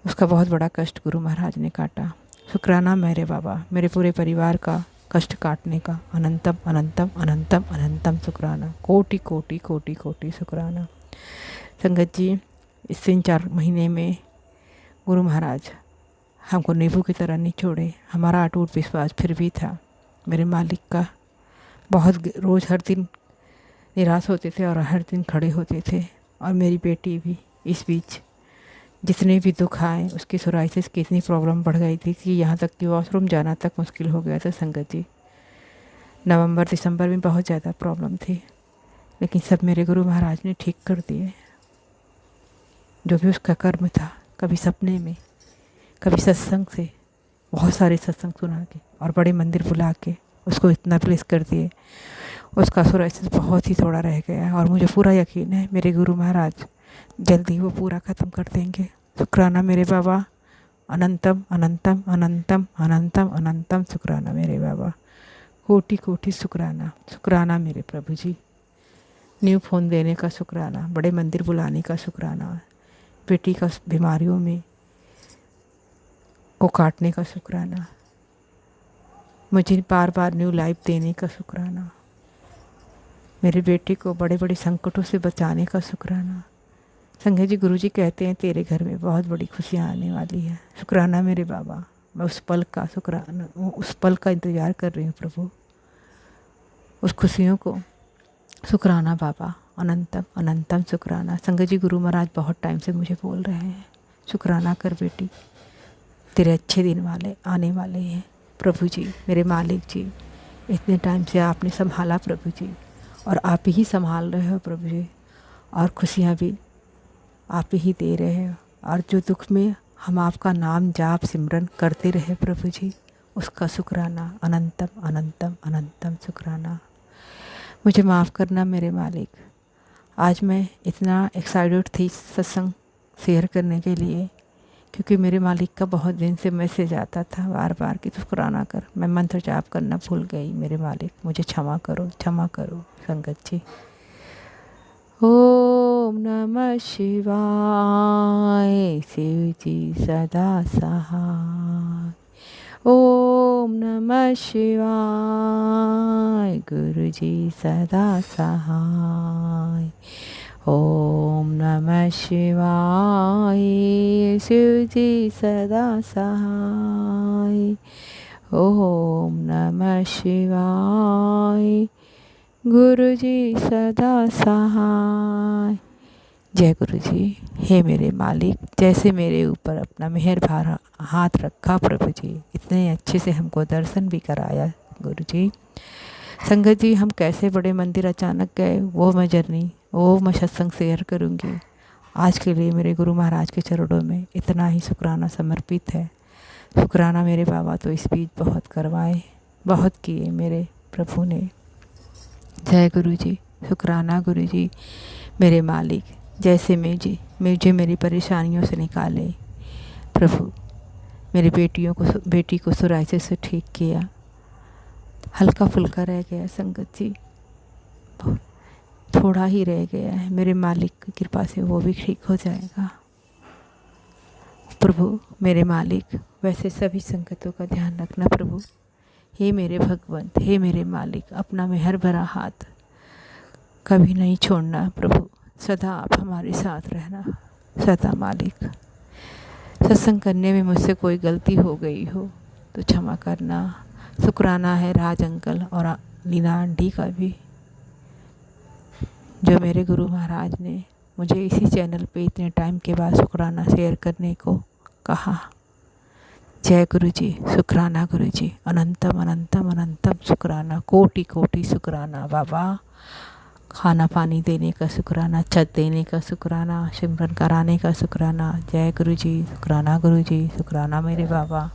उसका बहुत बड़ा कष्ट गुरु महाराज ने काटा। शुक्राना मेरे बाबा, मेरे पूरे परिवार का कष्ट काटने का। अनंतम अनंतम अनंतम अनंतम शुक्राना, कोटि कोटि कोटि कोटि शुक्राना। संगत जी इस 3-4 महीने में गुरु महाराज हमको नींबू की तरह नहीं छोड़े। हमारा अटूट विश्वास फिर भी था मेरे मालिक का। बहुत रोज़ हर दिन निराश होते थे और हर दिन खड़े होते थे। और मेरी बेटी भी इस बीच जितने भी दुख आए, उसकी सोराइसिस की इतनी प्रॉब्लम बढ़ गई थी कि यहाँ तक कि वॉशरूम जाना तक मुश्किल हो गया था संगत जी। नवंबर दिसंबर में बहुत ज़्यादा प्रॉब्लम थी, लेकिन सब मेरे गुरु महाराज ने ठीक कर दिए। जो भी उसका कर्म था, कभी सपने में, कभी सत्संग से, बहुत सारे सत्संग सुना के और बड़े मंदिर बुला के उसको इतना ब्लेस कर दिए। उसका सोराइसिस बहुत ही थोड़ा रह गया और मुझे पूरा यकीन है मेरे गुरु महाराज जल्दी वो पूरा ख़त्म कर देंगे। शुक्राना मेरे बाबा, अनंतम अनंतम अनंतम अनंतम अनंतम शुक्राना मेरे बाबा, कोटि कोटि शुक्राना। शुक्राना मेरे प्रभु जी, न्यू फ़ोन देने का शुक्राना, बड़े मंदिर बुलाने का शुक्राना, बेटी का बीमारियों में को काटने का शुक्राना, मुझे बार बार न्यू लाइफ देने का शुक्राना, मेरे बेटे को बड़े बड़े संकटों से बचाने का शुक्राना। संजय जी गुरुजी कहते हैं तेरे घर में बहुत बड़ी खुशियाँ आने वाली है। शुक्राना मेरे बाबा, मैं उस पल का शुक्राना, उस पल का इंतज़ार कर रही हूँ प्रभु, उस खुशियों को। शुक्राना बाबा, अनंतम अनंतम शुक्राना। संजय जी गुरु महाराज बहुत टाइम से मुझे बोल रहे हैं शुक्राना कर बेटी, तेरे अच्छे दिन वाले आने वाले हैं प्रभु जी। मेरे मालिक जी, इतने टाइम से आपने संभाला प्रभु जी, और आप ही संभाल रहे हो प्रभु जी, और खुशियाँ भी आप ही दे रहे हो। और जो दुख में हम आपका नाम जाप सिमरन करते रहे प्रभु जी, उसका शुक्राना, अनंतम अनंतम अनंतम शुक्राना। मुझे माफ़ करना मेरे मालिक, आज मैं इतना एक्साइटेड थी सत्संग शेयर करने के लिए, क्योंकि मेरे मालिक का बहुत दिन से मैसेज आता था बार बार कि शुक्राना कर। मैं मंत्र जाप करना भूल गई मेरे मालिक, मुझे क्षमा करो संगत जी। ओम नमः शिवाय, शिव जी सदा सहाय। ओम नमः शिवाय, गुरु जी सदा सहाय। ओम नमः शिवाय, शिव जी सदा सहाय। ओम नमः शिवाय, गुरु जी सदा सहाय। जय गुरु जी। हे मेरे मालिक, जैसे मेरे ऊपर अपना मेहर भरा हाथ रखा प्रभु जी, इतने अच्छे से हमको दर्शन भी कराया गुरु जी। संगत जी, हम कैसे बड़े मंदिर अचानक गए, वो मैं सत्संग शेयर करूँगी। आज के लिए मेरे गुरु महाराज के चरणों में इतना ही शुक्राना समर्पित है। शुक्राना मेरे बाबा तो इस बीच बहुत करवाए, बहुत किए मेरे प्रभु ने। जय गुरु जी। शुक्राना गुरु जी। मेरे मालिक, जैसे मुझे मेरी परेशानियों से निकाले प्रभु, मेरी बेटी को सोराइसिस से ठीक किया, हल्का फुल्का रह गया संगत जी, थोड़ा ही रह गया है, मेरे मालिक की कृपा से वो भी ठीक हो जाएगा प्रभु। मेरे मालिक, वैसे सभी संगतों का ध्यान रखना प्रभु। हे मेरे भगवंत, हे मेरे मालिक, अपना मेहर भरा हाथ कभी नहीं छोड़ना प्रभु, सदा आप हमारे साथ रहना सदा मालिक। सत्संग करने में मुझसे कोई गलती हो गई हो तो क्षमा करना। शुक्राना है राज अंकल और लीना आंटी का भी, जो मेरे गुरु महाराज ने मुझे इसी चैनल पे इतने टाइम के बाद शुक्राना शेयर करने को कहा। जय गुरु जी। शुक्राना गुरु जी, अनंतम अनंतम अनंतम शुक्राना, कोटि कोटि शुक्राना बाबा। खाना पानी देने का शुक्राना, छत देने का शुक्राना, सिमरन कराने का शुक्राना। जय गुरु जी। शुक्राना गुरु जी, शुक्राना मेरे बाबा।